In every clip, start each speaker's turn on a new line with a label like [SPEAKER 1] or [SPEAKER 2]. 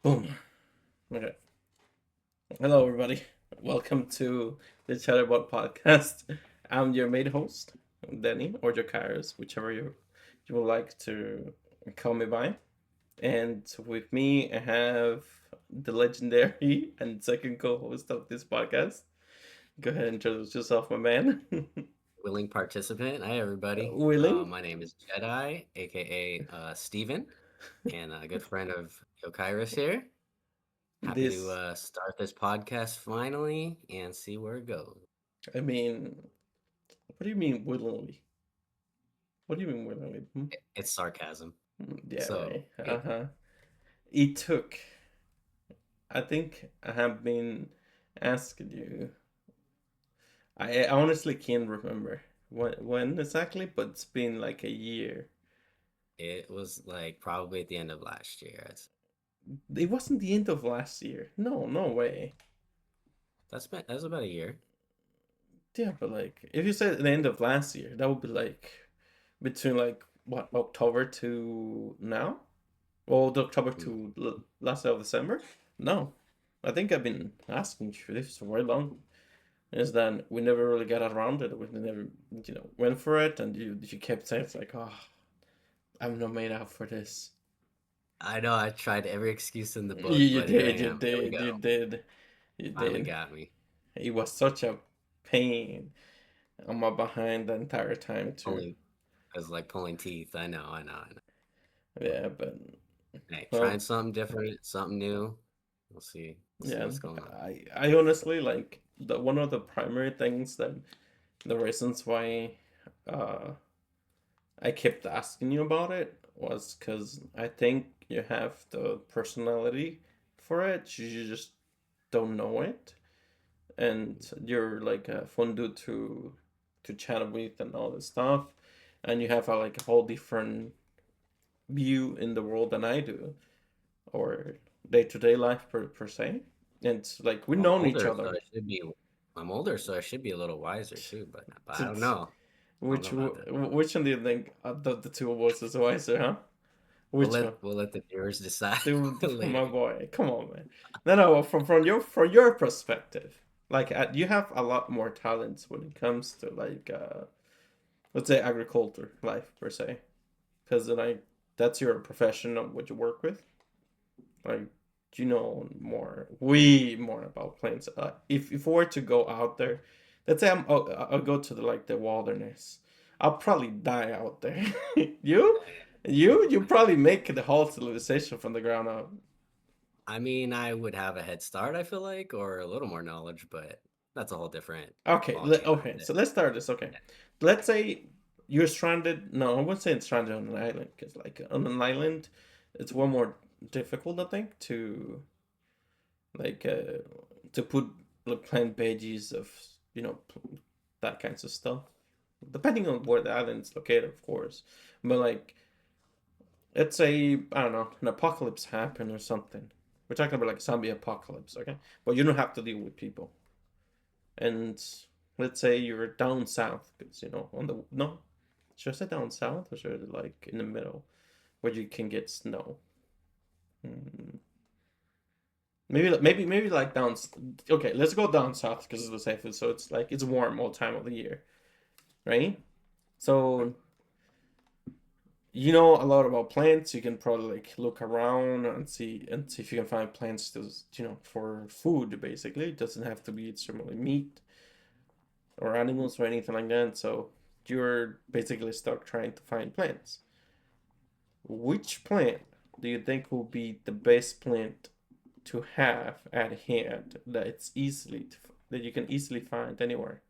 [SPEAKER 1] Boom. Okay. Hello, everybody. Welcome to the Chatterbot podcast. I'm your main host, Danny, or Jokaris, whichever you would like to call me by. And with me, I have the legendary and second co-host of this podcast. Go ahead and introduce yourself, my man.
[SPEAKER 2] Willing participant. Hi, everybody.
[SPEAKER 1] Willing.
[SPEAKER 2] My name is Jedi, aka Steven, and a good friend of Yokairis here. Happy to
[SPEAKER 1] This,
[SPEAKER 2] start this podcast finally and see where it goes.
[SPEAKER 1] I mean, what do you mean willingly? What do you mean willingly? Hmm?
[SPEAKER 2] It's sarcasm.
[SPEAKER 1] Yeah,
[SPEAKER 2] So,
[SPEAKER 1] right. Uh-huh. It took I think I have been asking you. I honestly can't remember when exactly, but it's been like a year.
[SPEAKER 2] it was like probably at the end of last year.
[SPEAKER 1] It wasn't the end of last year. No, no way.
[SPEAKER 2] That's about a year.
[SPEAKER 1] Yeah, but like if you said the end of last year, that would be like between like what October to now, or the October
[SPEAKER 2] Hmm.
[SPEAKER 1] to last of December. No, I think I've been asking you this for very long. Is that we never really got around it. We never, went for it, and you kept saying it's like, oh, I'm not made out for this.
[SPEAKER 2] I know I tried every excuse in the
[SPEAKER 1] You,
[SPEAKER 2] book,
[SPEAKER 1] you
[SPEAKER 2] but here I
[SPEAKER 1] did, you
[SPEAKER 2] am. Here we
[SPEAKER 1] did, you
[SPEAKER 2] go.
[SPEAKER 1] did, you
[SPEAKER 2] Finally
[SPEAKER 1] did.
[SPEAKER 2] got me.
[SPEAKER 1] It was such a pain on my behind the entire time too.
[SPEAKER 2] Pulling, I was like pulling teeth. I know.
[SPEAKER 1] Yeah, but
[SPEAKER 2] Hey, trying
[SPEAKER 1] well,
[SPEAKER 2] something different, something new. We'll see. We'll see
[SPEAKER 1] yeah.
[SPEAKER 2] what's going on.
[SPEAKER 1] I honestly like the one of the primary things that the reasons why uh I kept asking you about it was because I think you have the personality for it. You just don't know it, and you're like a fun dude to chat with and all this stuff, and you have like a whole different view in the world than I do, or day to day life per se. And it's like we've
[SPEAKER 2] Well,
[SPEAKER 1] known each other.
[SPEAKER 2] I'm older, so I should be a little wiser too, but I don't know. I don't know
[SPEAKER 1] Which
[SPEAKER 2] about that.
[SPEAKER 1] which one do you think the two of us is wiser, huh? Which one?
[SPEAKER 2] We'll let the viewers decide
[SPEAKER 1] Dude,
[SPEAKER 2] later.
[SPEAKER 1] my boy, come on, man. No, no. From your perspective, like you have a lot more talents when it comes to like let's say agriculture life per se, because like that's your profession of what you work with. Like you know more, way more about plants. If we were to go out there, let's say I'll go to the like the wilderness, I'll probably die out there. you, you probably make the whole civilization from the ground up.
[SPEAKER 2] I mean, I would have a head start, I feel like, or a little more knowledge, but that's a whole different
[SPEAKER 1] Okay,
[SPEAKER 2] ball game.
[SPEAKER 1] okay. So let's start this. Okay, let's say you're stranded. No, I wouldn't say it's stranded on an island because, like, on an island, it's one more difficult, I think, like to put like plant veggies of you know that kinds of stuff, depending on where the island's located, of course. But like, let's say I don't know, an apocalypse happened or something. We're talking about like zombie apocalypse, okay? But you don't have to deal with people, and let's say you're down south because on the no, should I say down south or should I like in the middle where you can get snow? Hmm. Maybe like down. Okay, let's go down south because it's the safest. So it's like it's warm all time of the year, right? So you know a lot about plants. You can probably like look around and see if you can find plants to for food. Basically, it doesn't have to be extremely meat or animals or anything like that. So you're basically stuck trying to find plants. Which plant do you think will be the best plant to have at hand that you can easily find anywhere?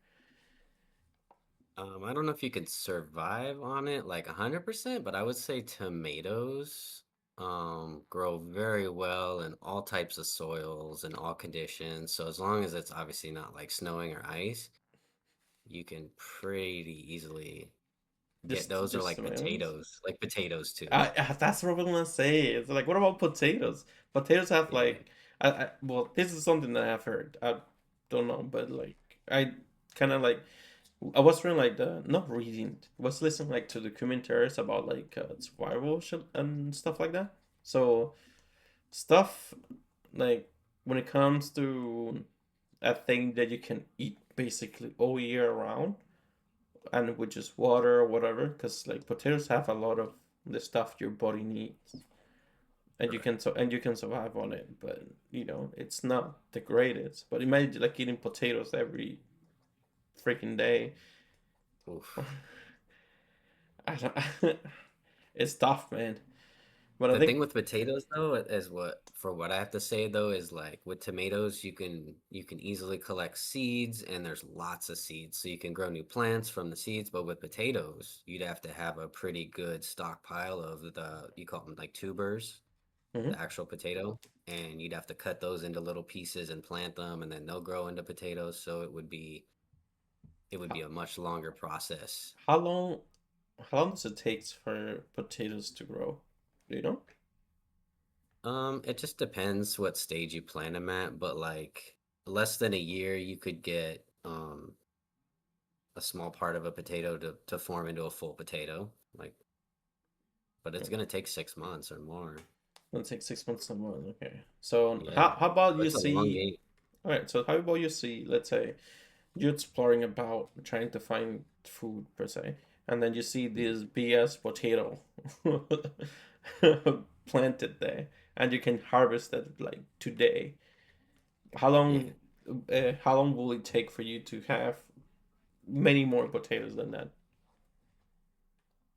[SPEAKER 2] I don't know if you could survive on it like 100%, but I would say tomatoes grow very well in all types of soils and all conditions. So as long as it's obviously not like snowing or ice, you can pretty easily get those or
[SPEAKER 1] Just tomatoes.
[SPEAKER 2] like potatoes too.
[SPEAKER 1] That's what I'm gonna say. It's like, what about potatoes? Potatoes have
[SPEAKER 2] Yeah.
[SPEAKER 1] like, well, this is something that I've heard. I don't know, but like, I kind of like, I was reading like not reading, was listening like to documentaries about like survival shit and stuff like that. So stuff like when it comes to a thing that you can eat basically all year around, and which is water or whatever, because like potatoes have a lot of the stuff your body needs, and you
[SPEAKER 2] Right.
[SPEAKER 1] can survive on it. But it's not the greatest. But imagine like eating potatoes every freaking day.
[SPEAKER 2] Oof.
[SPEAKER 1] I don't, it's tough, man. But I
[SPEAKER 2] The thing
[SPEAKER 1] think
[SPEAKER 2] with potatoes though is what I have to say though is like with tomatoes you can easily collect seeds and there's lots of seeds so you can grow new plants from the seeds, but with potatoes you'd have to have a pretty good stockpile of the you call them like tubers,
[SPEAKER 1] mhm.
[SPEAKER 2] the actual potato, and you'd have to cut those into little pieces and plant them and then they'll grow into potatoes, so it would be
[SPEAKER 1] how,
[SPEAKER 2] a much longer process.
[SPEAKER 1] how long how long does it take for potatoes to grow? Do you know?
[SPEAKER 2] It just depends what stage you plant them at, but like less than a year, you could get a small part of a potato to form into a full potato. Like, but it's gonna take 6 months or more.
[SPEAKER 1] It'll take 6 months or more. Okay. So
[SPEAKER 2] Yeah,
[SPEAKER 1] how about you
[SPEAKER 2] it's a long
[SPEAKER 1] see?
[SPEAKER 2] game.
[SPEAKER 1] All right. So how about you see? Let's say you're exploring about trying to find food per se, and then you see
[SPEAKER 2] Mhm.
[SPEAKER 1] this BS potato planted there, and you can harvest it like today. How
[SPEAKER 2] Yeah,
[SPEAKER 1] long? How long will it take for you to have many more potatoes than that?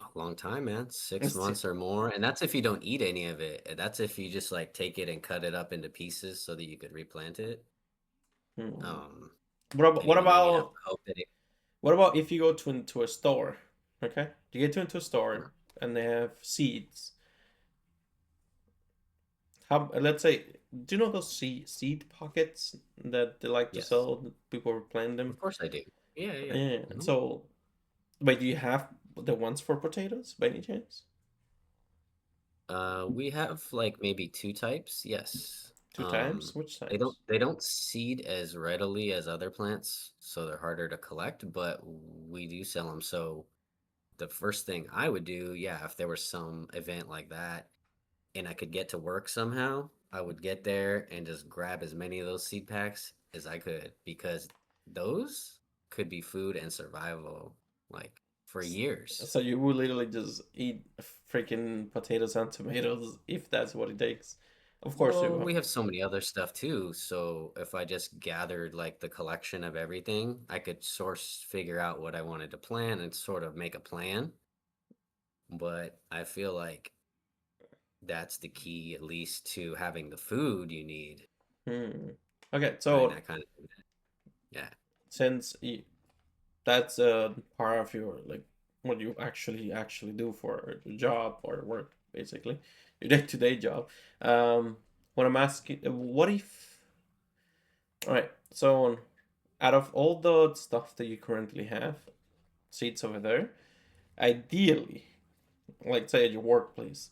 [SPEAKER 2] a long time, man. Six
[SPEAKER 1] It's,
[SPEAKER 2] months or more, and that's if you don't eat any of it. That's if you just like take it and cut it up into pieces so that you could replant it.
[SPEAKER 1] hmm.
[SPEAKER 2] Um,
[SPEAKER 1] What about
[SPEAKER 2] and even then, you'd have to hope that it.
[SPEAKER 1] if you go to into a store? Okay, you get to into a store
[SPEAKER 2] Sure.
[SPEAKER 1] and they have seeds. How let's say, do you know those seed pockets that they like to
[SPEAKER 2] Yes,
[SPEAKER 1] sell? That people were planting them.
[SPEAKER 2] of course I do. Yeah, yeah.
[SPEAKER 1] Yeah.
[SPEAKER 2] Mhm.
[SPEAKER 1] So, wait, do you have the ones for potatoes by any chance?
[SPEAKER 2] We have like maybe two types. Yes.
[SPEAKER 1] Two times? Which
[SPEAKER 2] They don't
[SPEAKER 1] times?
[SPEAKER 2] they don't seed as readily as other plants, so they're harder to collect, but we do sell them. So the first thing I would do, yeah, if there was some event like that and I could get to work somehow, I would get there and just grab as many of those seed packs as I could because those could be food and survival like for years.
[SPEAKER 1] So you would literally just eat freaking potatoes and tomatoes if that's what it takes. Of course you
[SPEAKER 2] Well,
[SPEAKER 1] will.
[SPEAKER 2] we have so many other stuff too. So if I just gathered like the collection of everything, I could figure out what I wanted to plant and sort of make a plan. But I feel like that's the key, at least to having the food you need
[SPEAKER 1] Hmm. Okay,
[SPEAKER 2] during
[SPEAKER 1] so
[SPEAKER 2] that kind of, yeah.
[SPEAKER 1] since that's part of your like what you actually do for your job or work, basically your day-to-day job. um what I'm asking, what if, all right, so out of all the stuff that you currently have, seats over there, ideally, like say at your workplace,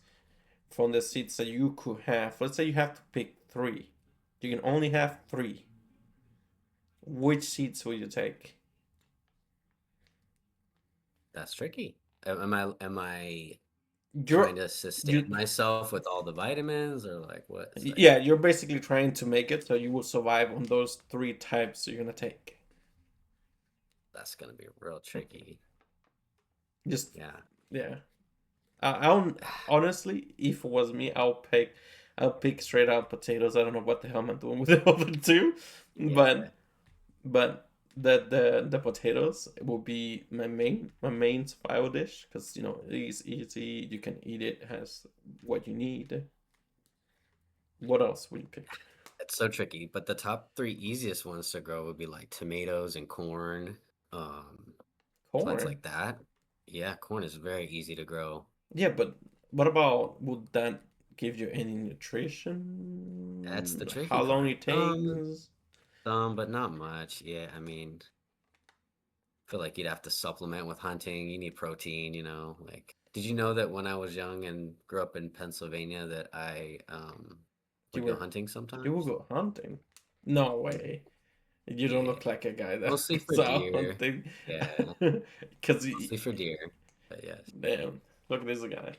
[SPEAKER 1] from the seats that you could have, let's say you have to pick three, you can only have three, which seats will you take?
[SPEAKER 2] That's tricky. Am I trying
[SPEAKER 1] you're
[SPEAKER 2] to sustain
[SPEAKER 1] you
[SPEAKER 2] myself with all the vitamins or like what? It's like
[SPEAKER 1] Yeah, you're basically trying to make it so you will survive on those three types you're gonna take.
[SPEAKER 2] that's gonna be real tricky.
[SPEAKER 1] Just
[SPEAKER 2] Yeah.
[SPEAKER 1] yeah. I don't honestly. If it was me, I'll pick straight out potatoes. I don't know what the hell I'm doing with the other two,
[SPEAKER 2] Yeah.
[SPEAKER 1] but the potatoes will be my main survival dish because it's easy. You can eat it. It has what you need. What else would you pick?
[SPEAKER 2] It's so tricky, but the top three easiest ones to grow would be like tomatoes and corn, um, plants
[SPEAKER 1] Corn.
[SPEAKER 2] like that. Yeah, corn is very easy to grow.
[SPEAKER 1] Yeah, but what about, would that give you any
[SPEAKER 2] That's the
[SPEAKER 1] nutrition?
[SPEAKER 2] tricky
[SPEAKER 1] How long
[SPEAKER 2] part.
[SPEAKER 1] it takes?
[SPEAKER 2] Some, but not much. Yeah, I mean, I feel like you'd have to supplement with hunting. You need protein, Like, did you know that when I was young and grew up in Pennsylvania that I
[SPEAKER 1] You
[SPEAKER 2] would go
[SPEAKER 1] were
[SPEAKER 2] hunting
[SPEAKER 1] you will
[SPEAKER 2] sometimes?
[SPEAKER 1] go hunting? No way. You don't
[SPEAKER 2] Yeah,
[SPEAKER 1] look like a guy that
[SPEAKER 2] mostly for
[SPEAKER 1] is out
[SPEAKER 2] deer.
[SPEAKER 1] hunting.
[SPEAKER 2] Yeah,
[SPEAKER 1] Because
[SPEAKER 2] mostly for deer. But yes.
[SPEAKER 1] damn, look at this guy.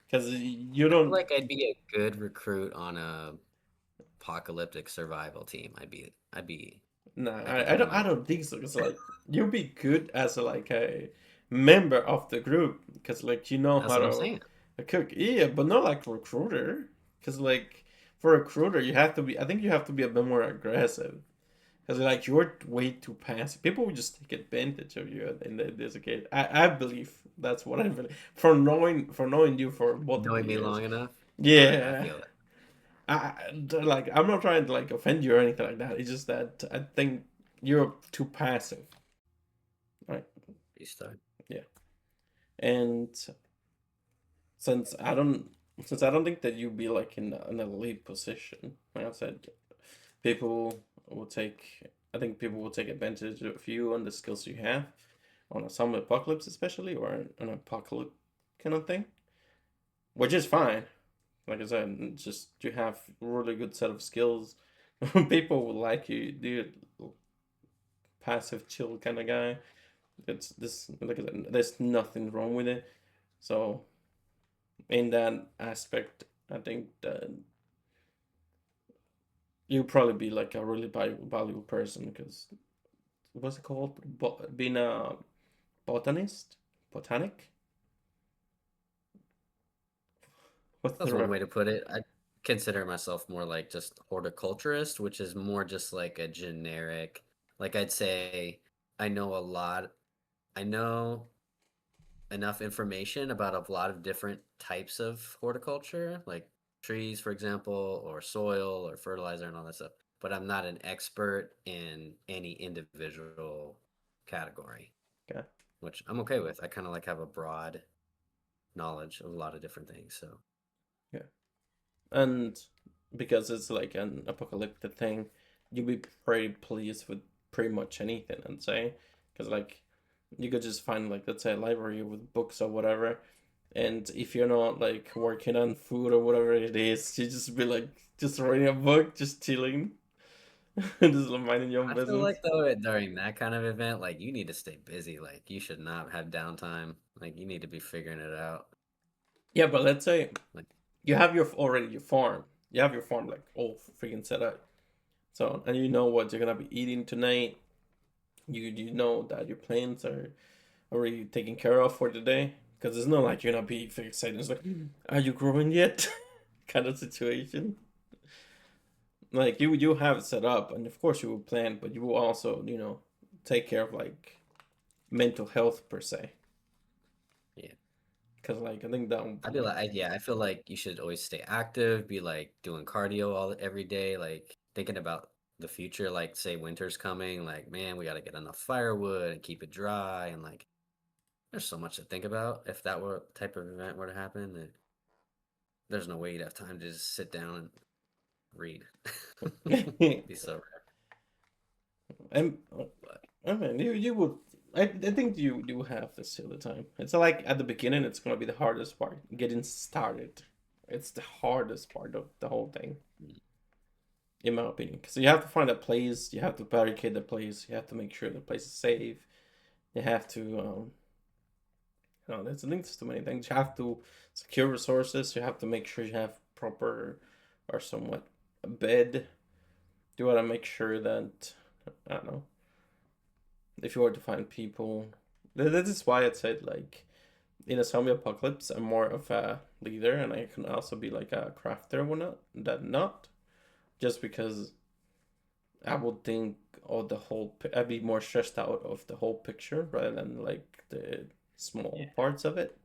[SPEAKER 1] because you
[SPEAKER 2] I feel
[SPEAKER 1] don't.
[SPEAKER 2] like I'd be a good recruit on a apocalyptic survival team.
[SPEAKER 1] Nah,
[SPEAKER 2] I could
[SPEAKER 1] I
[SPEAKER 2] do
[SPEAKER 1] don't. I
[SPEAKER 2] my
[SPEAKER 1] don't think so. Cause like you'll be good as like a member of the group, cause like you know
[SPEAKER 2] that's
[SPEAKER 1] how
[SPEAKER 2] what I'm
[SPEAKER 1] to
[SPEAKER 2] saying.
[SPEAKER 1] cook. Yeah, but not like recruiter. Cause like for a recruiter, you have to be. I think you have to be a bit more aggressive. Cause like you're way too passive. People will just take advantage of you in this case. I believe that's what I believe for knowing you for multiple
[SPEAKER 2] Knowing me
[SPEAKER 1] years.
[SPEAKER 2] long enough. All right, I
[SPEAKER 1] Yeah.
[SPEAKER 2] feel that.
[SPEAKER 1] Like I'm not trying to like offend you or anything like that. It's just that I think you're too passive. Right.
[SPEAKER 2] Restart.
[SPEAKER 1] Yeah. And since I don't since I don't think that you'd be like in an elite position, like I said, people will take I think people will take advantage of you and the skills you have on a zombie apocalypse especially or an apocalypse kind of thing. Which is fine. Like I said, it's just you have a really good set of skills. People will like you, dude. Passive chill kind of guy. It's this like I said, there's nothing wrong with it. So in that aspect, I think that you'll probably be like a really valuable person because what's it called? Being a botanist, botanic. What's the
[SPEAKER 2] That's one way to put it. I consider myself more like just horticulturist, which is more just like a generic, like I'd say I know a lot. I know enough information about a lot of different types of horticulture, like trees, for example, or soil or fertilizer and all that stuff. But I'm not an expert in any individual category,
[SPEAKER 1] okay?
[SPEAKER 2] which I'm okay with. I kind of like have a broad knowledge of a lot of different things. So
[SPEAKER 1] Yeah, and because it's like an apocalyptic thing, you'll be pretty pleased with pretty much anything. I'd say because like you could just find like let's say a library with books or whatever. And if you're not like working on food or whatever it is, you just be like just reading a book, just chilling, just minding your own
[SPEAKER 2] I feel
[SPEAKER 1] business.
[SPEAKER 2] like though during that kind of event, like you need to stay busy. Like you should not have downtime. Like you need to be figuring it out.
[SPEAKER 1] Yeah, but let's say
[SPEAKER 2] Like
[SPEAKER 1] you have your already your farm. You have your farm like all freaking set up. So and you know what you're gonna be eating tonight. You know that your plants are already taken care of for the day. Because it's not like you're gonna be excited. It's like, are you growing yet? Kind of situation. Like you have it set up, and of course you will plan, but you will also take care of like mental health per se.
[SPEAKER 2] yeah.
[SPEAKER 1] Because like I think that would
[SPEAKER 2] I'd
[SPEAKER 1] be
[SPEAKER 2] be
[SPEAKER 1] like
[SPEAKER 2] like, yeah, I feel like you should always stay active, be like doing cardio all every day, like thinking about the future, like say winter's coming, like man, we got to get enough firewood and keep it dry, and like there's so much to think about. If that were type of event were to happen, that there's no way you'd have time to just sit down and read. Be so rare.
[SPEAKER 1] and
[SPEAKER 2] But
[SPEAKER 1] I mean you would I think you have this all the time. It's like at the beginning it's gonna be the hardest part, getting started. It's the hardest part of the whole thing,
[SPEAKER 2] mm,
[SPEAKER 1] in my opinion. Because you have to find a place, you have to barricade the place, you have to make sure the place is safe. You have to there's links to many things. You have to secure resources. You have to make sure you have proper or somewhat a bed. You want to make sure that I don't know if you were to find people. That is why I said like in a zombie apocalypse, I'm more of a leader, and I can also be like a crafter, or not that not just because I would think of the whole. I'd be more stressed out of the whole picture rather than like the small parts of it.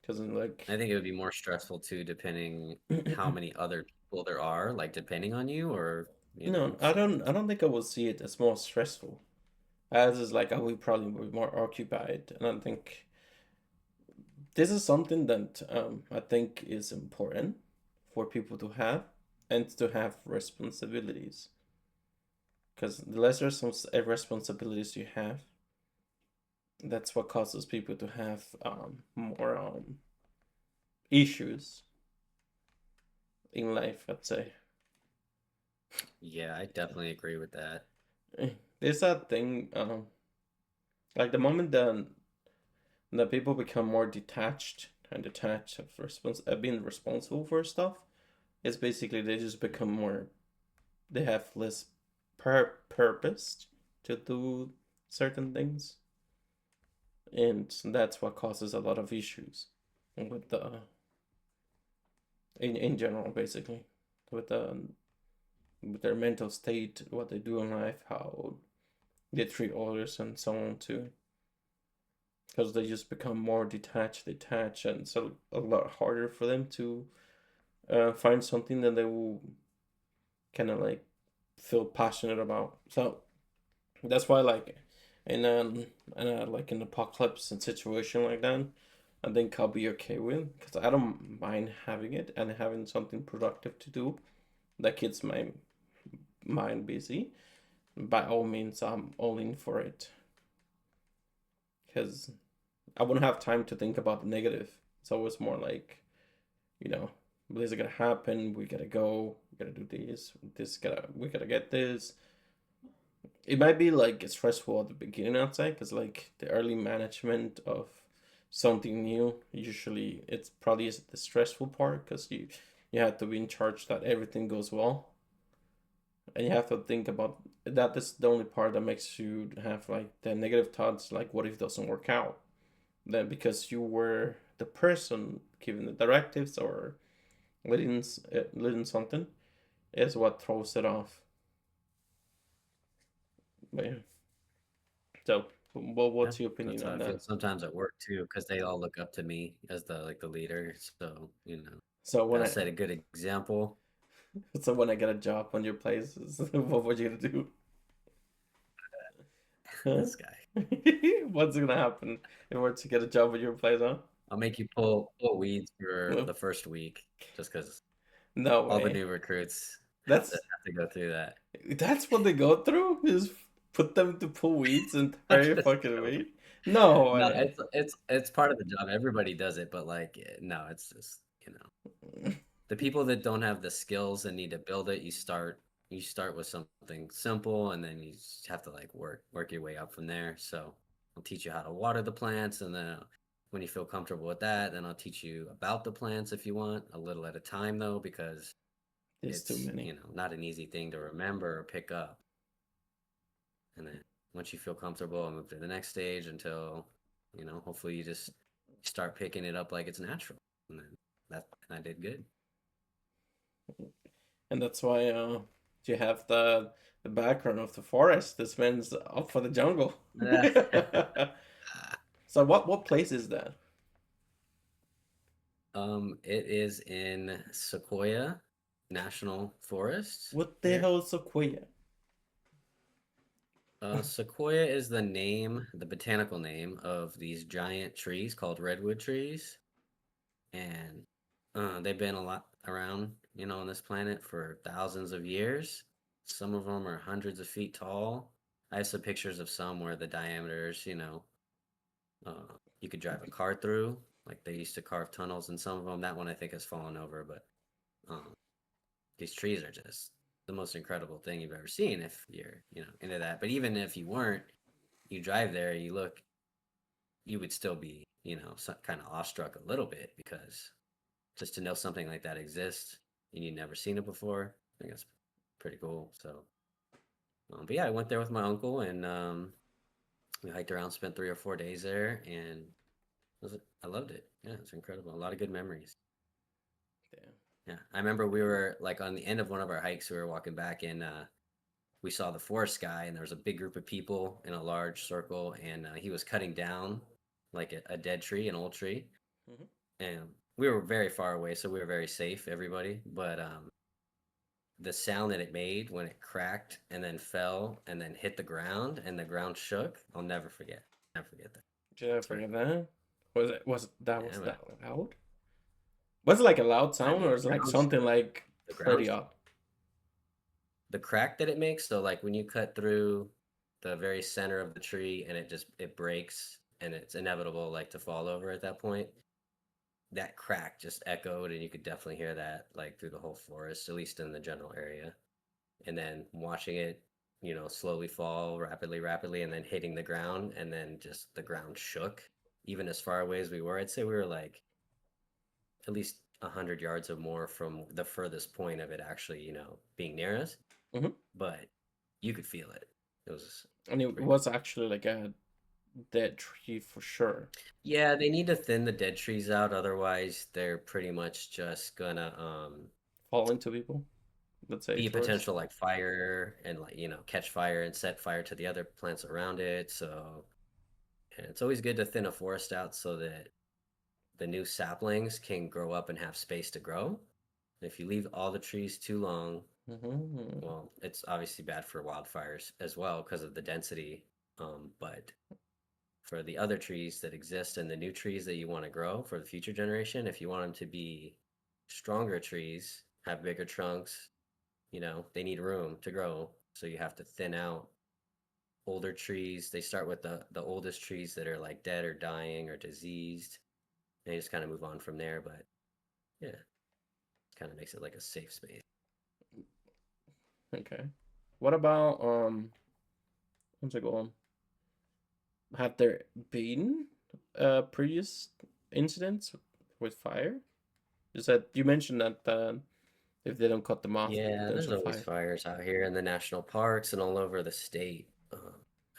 [SPEAKER 1] Because like
[SPEAKER 2] I think it would be more stressful too, depending how many other people there are, like depending on you, or
[SPEAKER 1] no, I
[SPEAKER 2] so
[SPEAKER 1] don't. I don't think I would see it as more stressful. As is like I would probably be more occupied, and I think this is something that I think is important for people to have and to have responsibilities. Because the less responsibilities you have, that's what causes people to have more issues in life. I'd say.
[SPEAKER 2] yeah, I definitely agree with that.
[SPEAKER 1] There's that thing, like the moment that people become more detached and detached of being responsible for stuff. It's basically they just become more. They have less purpose to do certain things, and that's what causes a lot of issues with the in general, basically, with the with their mental state, what they do in life, how they treat others, and so on too. Because they just become more detached, and it's a lot harder for them to find something that they will kind of like feel passionate about. So that's why, like, in like an apocalypse and situation like that, I think I'll be okay with because I don't mind having it and having something productive to do that keeps my mind busy. By all means, I'm all in for it because I wouldn't have time to think about the negative. It's always more like, you know, this is gonna happen. We gotta go. We gotta do this. We gotta get this. It might be like stressful at the beginning, I'd say, because like the early management of something new, usually it's probably is the stressful part because you have to be in charge that everything goes well, and you have to think about that. Is the only part that makes you have like the negative thoughts, like what if it doesn't work out? Then because you were the person giving the directives or leading something is what throws it off. But yeah. So,
[SPEAKER 2] Yeah,
[SPEAKER 1] what's your
[SPEAKER 2] that's
[SPEAKER 1] opinion
[SPEAKER 2] how
[SPEAKER 1] on
[SPEAKER 2] I feel
[SPEAKER 1] that?
[SPEAKER 2] sometimes at work too, because they all look up to me as the leader. So,
[SPEAKER 1] So when
[SPEAKER 2] gotta
[SPEAKER 1] I
[SPEAKER 2] set a good example.
[SPEAKER 1] so when I get a job on your place, what would you gonna do? Huh?
[SPEAKER 2] This guy.
[SPEAKER 1] What's gonna happen if we're to get a job at your place, huh?
[SPEAKER 2] I'll make you pull weeds for
[SPEAKER 1] No,
[SPEAKER 2] the first week, just because
[SPEAKER 1] no
[SPEAKER 2] all the
[SPEAKER 1] way.
[SPEAKER 2] new recruits
[SPEAKER 1] That's
[SPEAKER 2] have to go through that.
[SPEAKER 1] that's what they go through. Is put them to pull weeds and
[SPEAKER 2] I'm
[SPEAKER 1] entire
[SPEAKER 2] just
[SPEAKER 1] fucking
[SPEAKER 2] joking.
[SPEAKER 1] week. No
[SPEAKER 2] No,
[SPEAKER 1] way.
[SPEAKER 2] it's part of the job. Everybody does it, but like no, it's just the people that don't have the skills and need to build it. You start with something simple, and then you just have to like work your way up from there. So I'll teach you how to water the plants, and then when you feel comfortable with that, then I'll teach you about the plants if you want, a little at a time though, because
[SPEAKER 1] There's too
[SPEAKER 2] it's
[SPEAKER 1] many.
[SPEAKER 2] not an easy thing to remember or pick up. And then once you feel comfortable, I'll move to the next stage until hopefully you just start picking it up like it's natural. And then and I did good.
[SPEAKER 1] And that's why you have the background of the forest. This man's up for the jungle. So what place is that?
[SPEAKER 2] It is in Sequoia National Forest
[SPEAKER 1] What the
[SPEAKER 2] here.
[SPEAKER 1] hell is sequoia?
[SPEAKER 2] Sequoia is the botanical name of these giant trees called redwood trees, and they've been a lot around, on this planet for thousands of years. Some of them are hundreds of feet tall. I have some pictures of some where the diameters, you could drive a car through. Like they used to carve tunnels in some of them. That one I think has fallen over, but um, these trees are just the most incredible thing you've ever seen if you're, into that. But even if you weren't, you drive there, you look, you would still be, kind of awestruck a little bit because just to know something like that exists and you've never seen it before, I think that's pretty cool. So, but yeah, I went there with my uncle and we hiked around, spent 3 or 4 days there, and I loved it. Yeah, it's incredible. A lot of good memories.
[SPEAKER 1] Damn.
[SPEAKER 2] Yeah, I remember we were like on the end of one of our hikes. We were walking back, and we saw the forest guy, and there was a big group of people in a large circle, and he was cutting down like a dead tree, an old tree,
[SPEAKER 1] Hmm.
[SPEAKER 2] and we were very far away, so we were very safe, everybody. But the sound that it made when it cracked and then fell and then hit the ground and the ground shook, I'll never forget. Never forget that.
[SPEAKER 1] Did I
[SPEAKER 2] It's very
[SPEAKER 1] forget that? Was
[SPEAKER 2] yeah,
[SPEAKER 1] that loud? Was it like a loud
[SPEAKER 2] I
[SPEAKER 1] sound or
[SPEAKER 2] mean,
[SPEAKER 1] is it like
[SPEAKER 2] ground sh-
[SPEAKER 1] something like
[SPEAKER 2] the ground
[SPEAKER 1] pretty odd?
[SPEAKER 2] the crack that it makes, so like when you cut through the very center of the tree and it breaks and it's inevitable like to fall over at that point, that crack just echoed and you could definitely hear that like through the whole forest, at least in the general area. And then watching it, slowly fall rapidly and then hitting the ground and then just the ground shook even as far away as we were. I'd say we were like at least 100 yards or more from the furthest point of it actually, being near us.
[SPEAKER 1] Hmm.
[SPEAKER 2] But you could feel it. It was
[SPEAKER 1] And it
[SPEAKER 2] pretty cool.
[SPEAKER 1] was actually like a dead tree for sure.
[SPEAKER 2] Yeah, they need to thin the dead trees out, otherwise they're pretty much just gonna
[SPEAKER 1] Falling to people, let's say
[SPEAKER 2] be a
[SPEAKER 1] tourists.
[SPEAKER 2] potential like fire and like, catch fire and set fire to the other plants around it. So, and it's always good to thin a forest out so that the new saplings can grow up and have space to grow. If you leave all the trees too long,
[SPEAKER 1] Hmm.
[SPEAKER 2] well, it's obviously bad for wildfires as well because of the density. But for the other trees that exist and the new trees that you want to grow for the future generation, if you want them to be stronger trees, have bigger trunks, they need room to grow. So you have to thin out older trees. They start with the oldest trees that are like dead or dying or diseased. And they just kind of move on from there. But yeah, it kind of makes it like a safe space.
[SPEAKER 1] Okay. What about what's it called? Have there been previous incidents with fire? Is that you mentioned that if they don't cut them off,
[SPEAKER 2] Yeah, there's
[SPEAKER 1] potential
[SPEAKER 2] always
[SPEAKER 1] fire.
[SPEAKER 2] fires out here in the national parks and all over the state.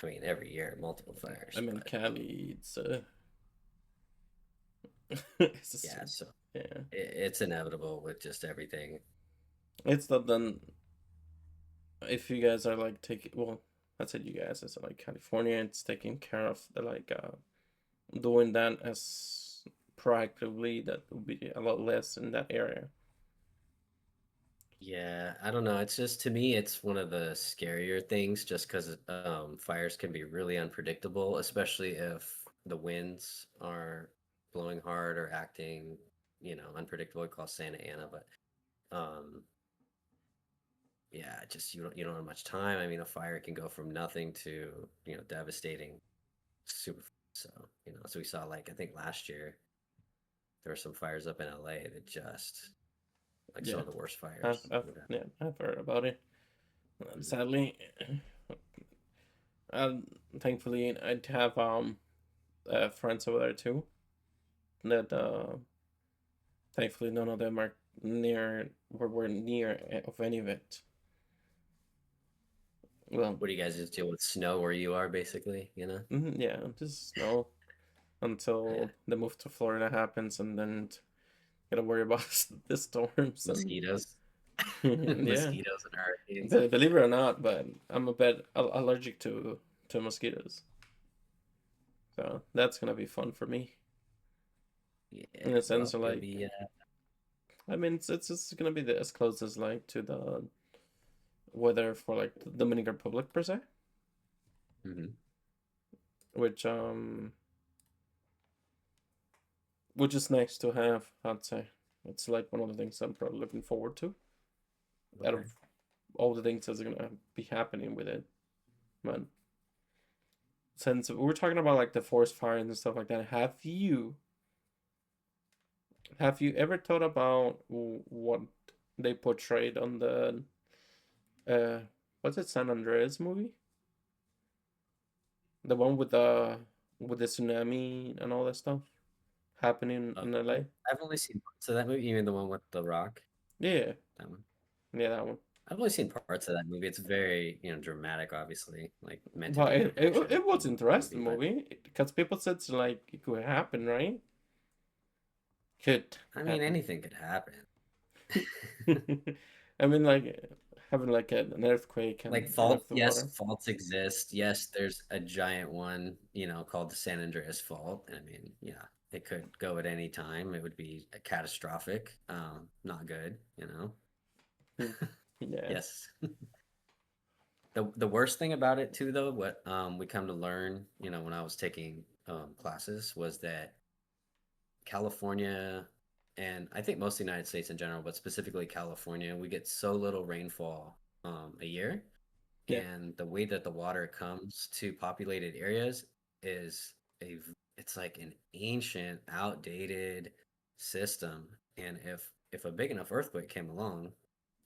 [SPEAKER 2] I mean, every year, multiple
[SPEAKER 1] I
[SPEAKER 2] fires,
[SPEAKER 1] mean,
[SPEAKER 2] but
[SPEAKER 1] Cali, it's it's just,
[SPEAKER 2] yeah, so
[SPEAKER 1] yeah,
[SPEAKER 2] it's inevitable with just everything.
[SPEAKER 1] it's not then if you guys are like taking well, I said you guys as like California, it's taking care of the like doing that as proactively. That would be a lot less in that area.
[SPEAKER 2] Yeah, I don't know. It's just to me, it's one of the scarier things just because fires can be really unpredictable, especially if the winds are blowing hard or acting, unpredictable. We call Santa Ana, but um, yeah, just you don't have much time. I mean, a fire can go from nothing to, devastating super. So, so we saw like I think last year there were some fires up in LA that just like some
[SPEAKER 1] Yeah,
[SPEAKER 2] of the worst
[SPEAKER 1] I've
[SPEAKER 2] fires
[SPEAKER 1] I've
[SPEAKER 2] we've had.
[SPEAKER 1] yeah I've heard about it.
[SPEAKER 2] Mhm.
[SPEAKER 1] Sadly, thankfully I'd have friends over there too. That thankfully none of them are near were near of any of it. Well,
[SPEAKER 2] What do you guys just deal with snow where you are, basically?
[SPEAKER 1] yeah, just snow
[SPEAKER 2] Yeah,
[SPEAKER 1] until the move to Florida happens, and then gotta worry about the storms and
[SPEAKER 2] mosquitoes,
[SPEAKER 1] yeah.
[SPEAKER 2] mosquitoes and hurricanes.
[SPEAKER 1] Believe it or not, but I'm a bit allergic to mosquitoes, so that's gonna be fun for me
[SPEAKER 2] Yeah,
[SPEAKER 1] in a sense
[SPEAKER 2] well,
[SPEAKER 1] of
[SPEAKER 2] it'll
[SPEAKER 1] like.
[SPEAKER 2] be
[SPEAKER 1] I mean, it's just gonna be as close as like to the weather for like the Dominican Republic per se,
[SPEAKER 2] mhm.
[SPEAKER 1] which which is nice to have. I'd say it's like one of the things I'm probably looking forward to out of
[SPEAKER 2] Okay.
[SPEAKER 1] all the things that's gonna be happening with it. Man, since we're talking about like the forest fires and stuff like that, have you ever thought about what they portrayed on the uh what's it, San Andreas movie? The one with the tsunami and all that stuff happening
[SPEAKER 2] Uh,
[SPEAKER 1] in LA?
[SPEAKER 2] I've only seen parts of that movie. You mean the one with The Rock?
[SPEAKER 1] Yeah,
[SPEAKER 2] That one.
[SPEAKER 1] yeah, that one.
[SPEAKER 2] I've only seen parts of that movie. It's very, dramatic, obviously, like meant to
[SPEAKER 1] But
[SPEAKER 2] be an action
[SPEAKER 1] it was interesting
[SPEAKER 2] movie. But
[SPEAKER 1] movie because people said it's like it could happen, right? Could
[SPEAKER 2] I mean,
[SPEAKER 1] happen.
[SPEAKER 2] anything could happen.
[SPEAKER 1] I mean, like having like an earthquake
[SPEAKER 2] Like
[SPEAKER 1] and
[SPEAKER 2] fault,
[SPEAKER 1] of the
[SPEAKER 2] yes,
[SPEAKER 1] water.
[SPEAKER 2] faults exist. Yes, there's a giant one, called the San Andreas Fault. I mean, yeah, it could go at any time. It would be catastrophic. Not good.
[SPEAKER 1] Hmm. Yeah,
[SPEAKER 2] Yes. The worst thing about it too, though, what we come to learn, when I was taking classes, was that California, and I think most of the United States in general, but specifically California, we get so little rainfall a year,
[SPEAKER 1] yeah,
[SPEAKER 2] and the way that the water comes to populated areas is a it's like an ancient, outdated system, and if a big enough earthquake came along,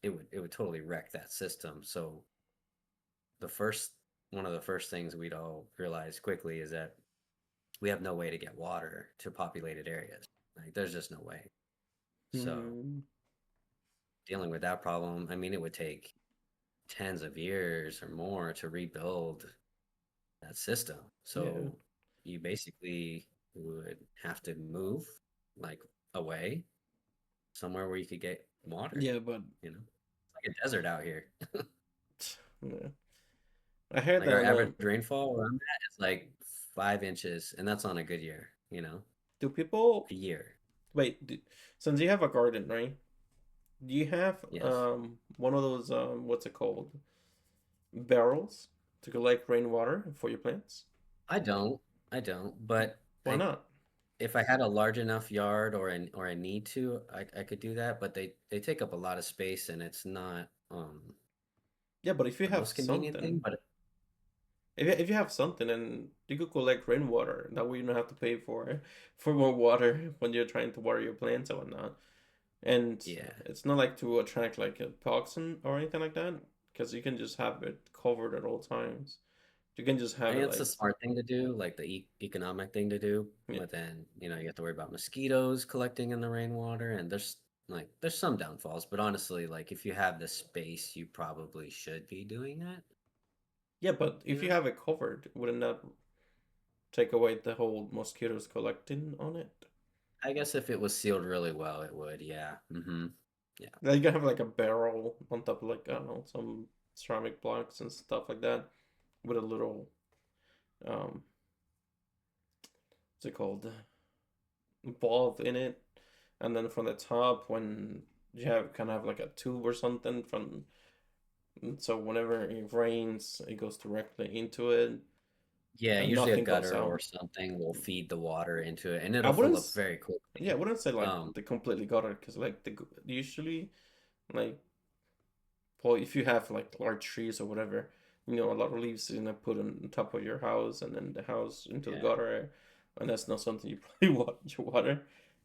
[SPEAKER 2] it would totally wreck that system. So the first one of the first things we'd all realize quickly is that we have no way to get water to populated areas. Like there's just no way. So
[SPEAKER 1] Hmm.
[SPEAKER 2] dealing with that problem, I mean, it would take tens of years or more to rebuild that system.
[SPEAKER 1] Yeah.
[SPEAKER 2] So you basically would have to move like away somewhere where you could get water,
[SPEAKER 1] Yeah, but
[SPEAKER 2] you know? It's like a desert out here.
[SPEAKER 1] yeah. I heard
[SPEAKER 2] Like our
[SPEAKER 1] that.
[SPEAKER 2] average rainfall where I'm at is like 5 inches, and that's on a good year,
[SPEAKER 1] Do people
[SPEAKER 2] a year.
[SPEAKER 1] wait? Since you have a garden, right? Do you have
[SPEAKER 2] Yes.
[SPEAKER 1] one of those what's it called, barrels to collect rainwater for your plants?
[SPEAKER 2] I don't. I don't, but
[SPEAKER 1] Why not?
[SPEAKER 2] if I had a large enough yard or a need to, I could do that, but they take up a lot of space and it's not
[SPEAKER 1] Yeah, but if you
[SPEAKER 2] the
[SPEAKER 1] have
[SPEAKER 2] most convenient thing,
[SPEAKER 1] something,
[SPEAKER 2] but
[SPEAKER 1] if you have something, and you could collect rainwater, that way you don't have to pay for more water when you're trying to water your plants and whatnot. And
[SPEAKER 2] yeah.
[SPEAKER 1] it's not like to attract like a toxin or anything like that, because you can just have it covered at all times. You can just
[SPEAKER 2] I
[SPEAKER 1] have
[SPEAKER 2] mean,
[SPEAKER 1] it
[SPEAKER 2] it's a
[SPEAKER 1] like
[SPEAKER 2] smart thing to do, like the economic thing to do,
[SPEAKER 1] yeah,
[SPEAKER 2] but then, you have to worry about mosquitoes collecting in the rainwater and there's some downfalls, but honestly, like if you have the space, you probably should be doing that,
[SPEAKER 1] yeah. But
[SPEAKER 2] you
[SPEAKER 1] if you
[SPEAKER 2] know?
[SPEAKER 1] have it covered, wouldn't that take away the whole mosquitoes collecting on it?
[SPEAKER 2] I guess if it was sealed really well, it would, yeah. Yeah.
[SPEAKER 1] Like you can have like a barrel on top of like I don't know some ceramic blocks and stuff like that with a little what's it called, valve in it, and then from the top when you have kind of have like a tube or something from, so whenever it rains it goes directly into it
[SPEAKER 2] Yeah,
[SPEAKER 1] and
[SPEAKER 2] usually a
[SPEAKER 1] nothing goes
[SPEAKER 2] gutter
[SPEAKER 1] out.
[SPEAKER 2] or something will feed the water into it and
[SPEAKER 1] I
[SPEAKER 2] it'll fill
[SPEAKER 1] wouldn't
[SPEAKER 2] up very
[SPEAKER 1] yeah, I
[SPEAKER 2] quickly.
[SPEAKER 1] wouldn't say like
[SPEAKER 2] Um,
[SPEAKER 1] they completely got it because like the usually like, well, if you have like large trees or whatever, a lot of leaves you're gonna put on top of your house and then the house into the
[SPEAKER 2] yeah.
[SPEAKER 1] gutter, and that's not something you probably want your water,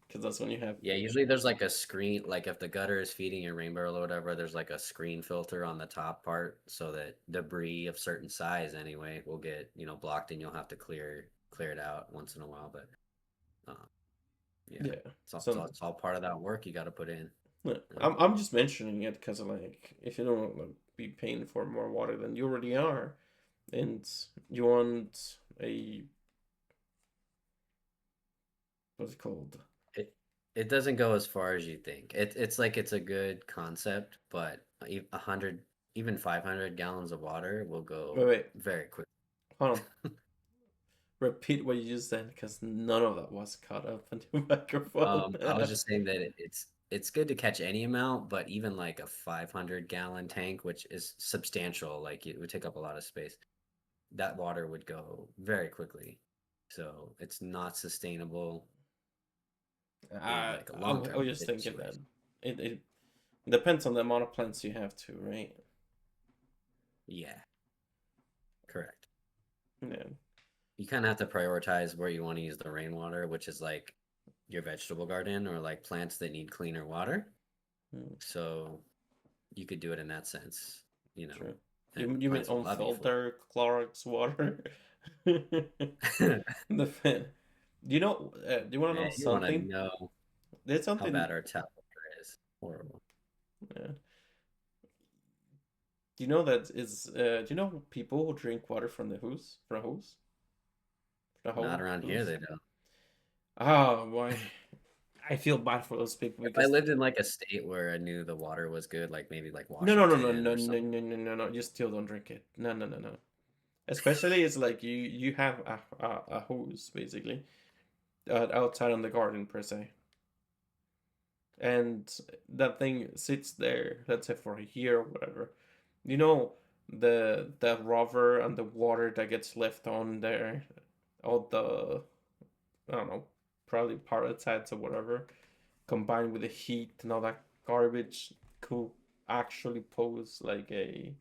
[SPEAKER 1] because that's when you have.
[SPEAKER 2] Yeah, usually there's like a screen, like if the gutter is feeding your rain barrel or whatever, there's like a screen filter on the top part so that debris of certain size anyway will get, blocked and you'll have to clear it out once in a while. But uh, yeah,
[SPEAKER 1] Yeah.
[SPEAKER 2] it's
[SPEAKER 1] So
[SPEAKER 2] all part of that work you got to put in.
[SPEAKER 1] yeah,
[SPEAKER 2] Um,
[SPEAKER 1] I'm just mentioning it because like if you don't like, be paying for more water than you already are, and you want a, what's it called?
[SPEAKER 2] it it doesn't go as far as you think. It's like it's a good concept, but 100, even 500 gallons of water will
[SPEAKER 1] Wait,
[SPEAKER 2] go
[SPEAKER 1] wait,
[SPEAKER 2] very quick.
[SPEAKER 1] hold on. Repeat what you just said because none of that was caught up on your microphone.
[SPEAKER 2] I was just saying that it's good to catch any amount, but even like a 500-gallon tank, which is substantial, like it would take up a lot of space, that water would go very quickly. So it's not sustainable in
[SPEAKER 1] I,
[SPEAKER 2] like a
[SPEAKER 1] I
[SPEAKER 2] long-term
[SPEAKER 1] was just thinking that
[SPEAKER 2] situation.
[SPEAKER 1] it depends on the amount of plants you have too, right?
[SPEAKER 2] Yeah, correct.
[SPEAKER 1] Yeah.
[SPEAKER 2] You kind of have to prioritize where you want to use the rainwater, which is like your vegetable garden or like plants that need cleaner water.
[SPEAKER 1] Mm,
[SPEAKER 2] So you could do it in that sense, you know,
[SPEAKER 1] true.
[SPEAKER 2] and
[SPEAKER 1] You mean
[SPEAKER 2] plants will love you for
[SPEAKER 1] unfiltered Clorox water?
[SPEAKER 2] it.
[SPEAKER 1] The fan. Do you want to
[SPEAKER 2] Man,
[SPEAKER 1] know
[SPEAKER 2] you want to
[SPEAKER 1] something?
[SPEAKER 2] know
[SPEAKER 1] There's
[SPEAKER 2] how
[SPEAKER 1] something.
[SPEAKER 2] bad our tap water is. Horrible.
[SPEAKER 1] Yeah. Do you know people who drink water from the hose? From a hose? From a
[SPEAKER 2] Not
[SPEAKER 1] whole
[SPEAKER 2] around here,
[SPEAKER 1] hose?
[SPEAKER 2] they don't.
[SPEAKER 1] Oh boy. I feel bad for those people
[SPEAKER 2] If I
[SPEAKER 1] because
[SPEAKER 2] lived in like a state where I knew the water was good, like maybe like
[SPEAKER 1] no, no, no, no,
[SPEAKER 2] Washington
[SPEAKER 1] no,
[SPEAKER 2] or
[SPEAKER 1] no,
[SPEAKER 2] something,
[SPEAKER 1] no, no, no, no. You still don't drink it. No, no, no, no. Especially it's like you have a hose basically, outside on the garden per se, and that thing sits there, let's say for a year or whatever. You know the rubber and the water that gets left on there, all the, I don't know, probably parasites or whatever, combined with the heat and all that garbage, could actually pose like a,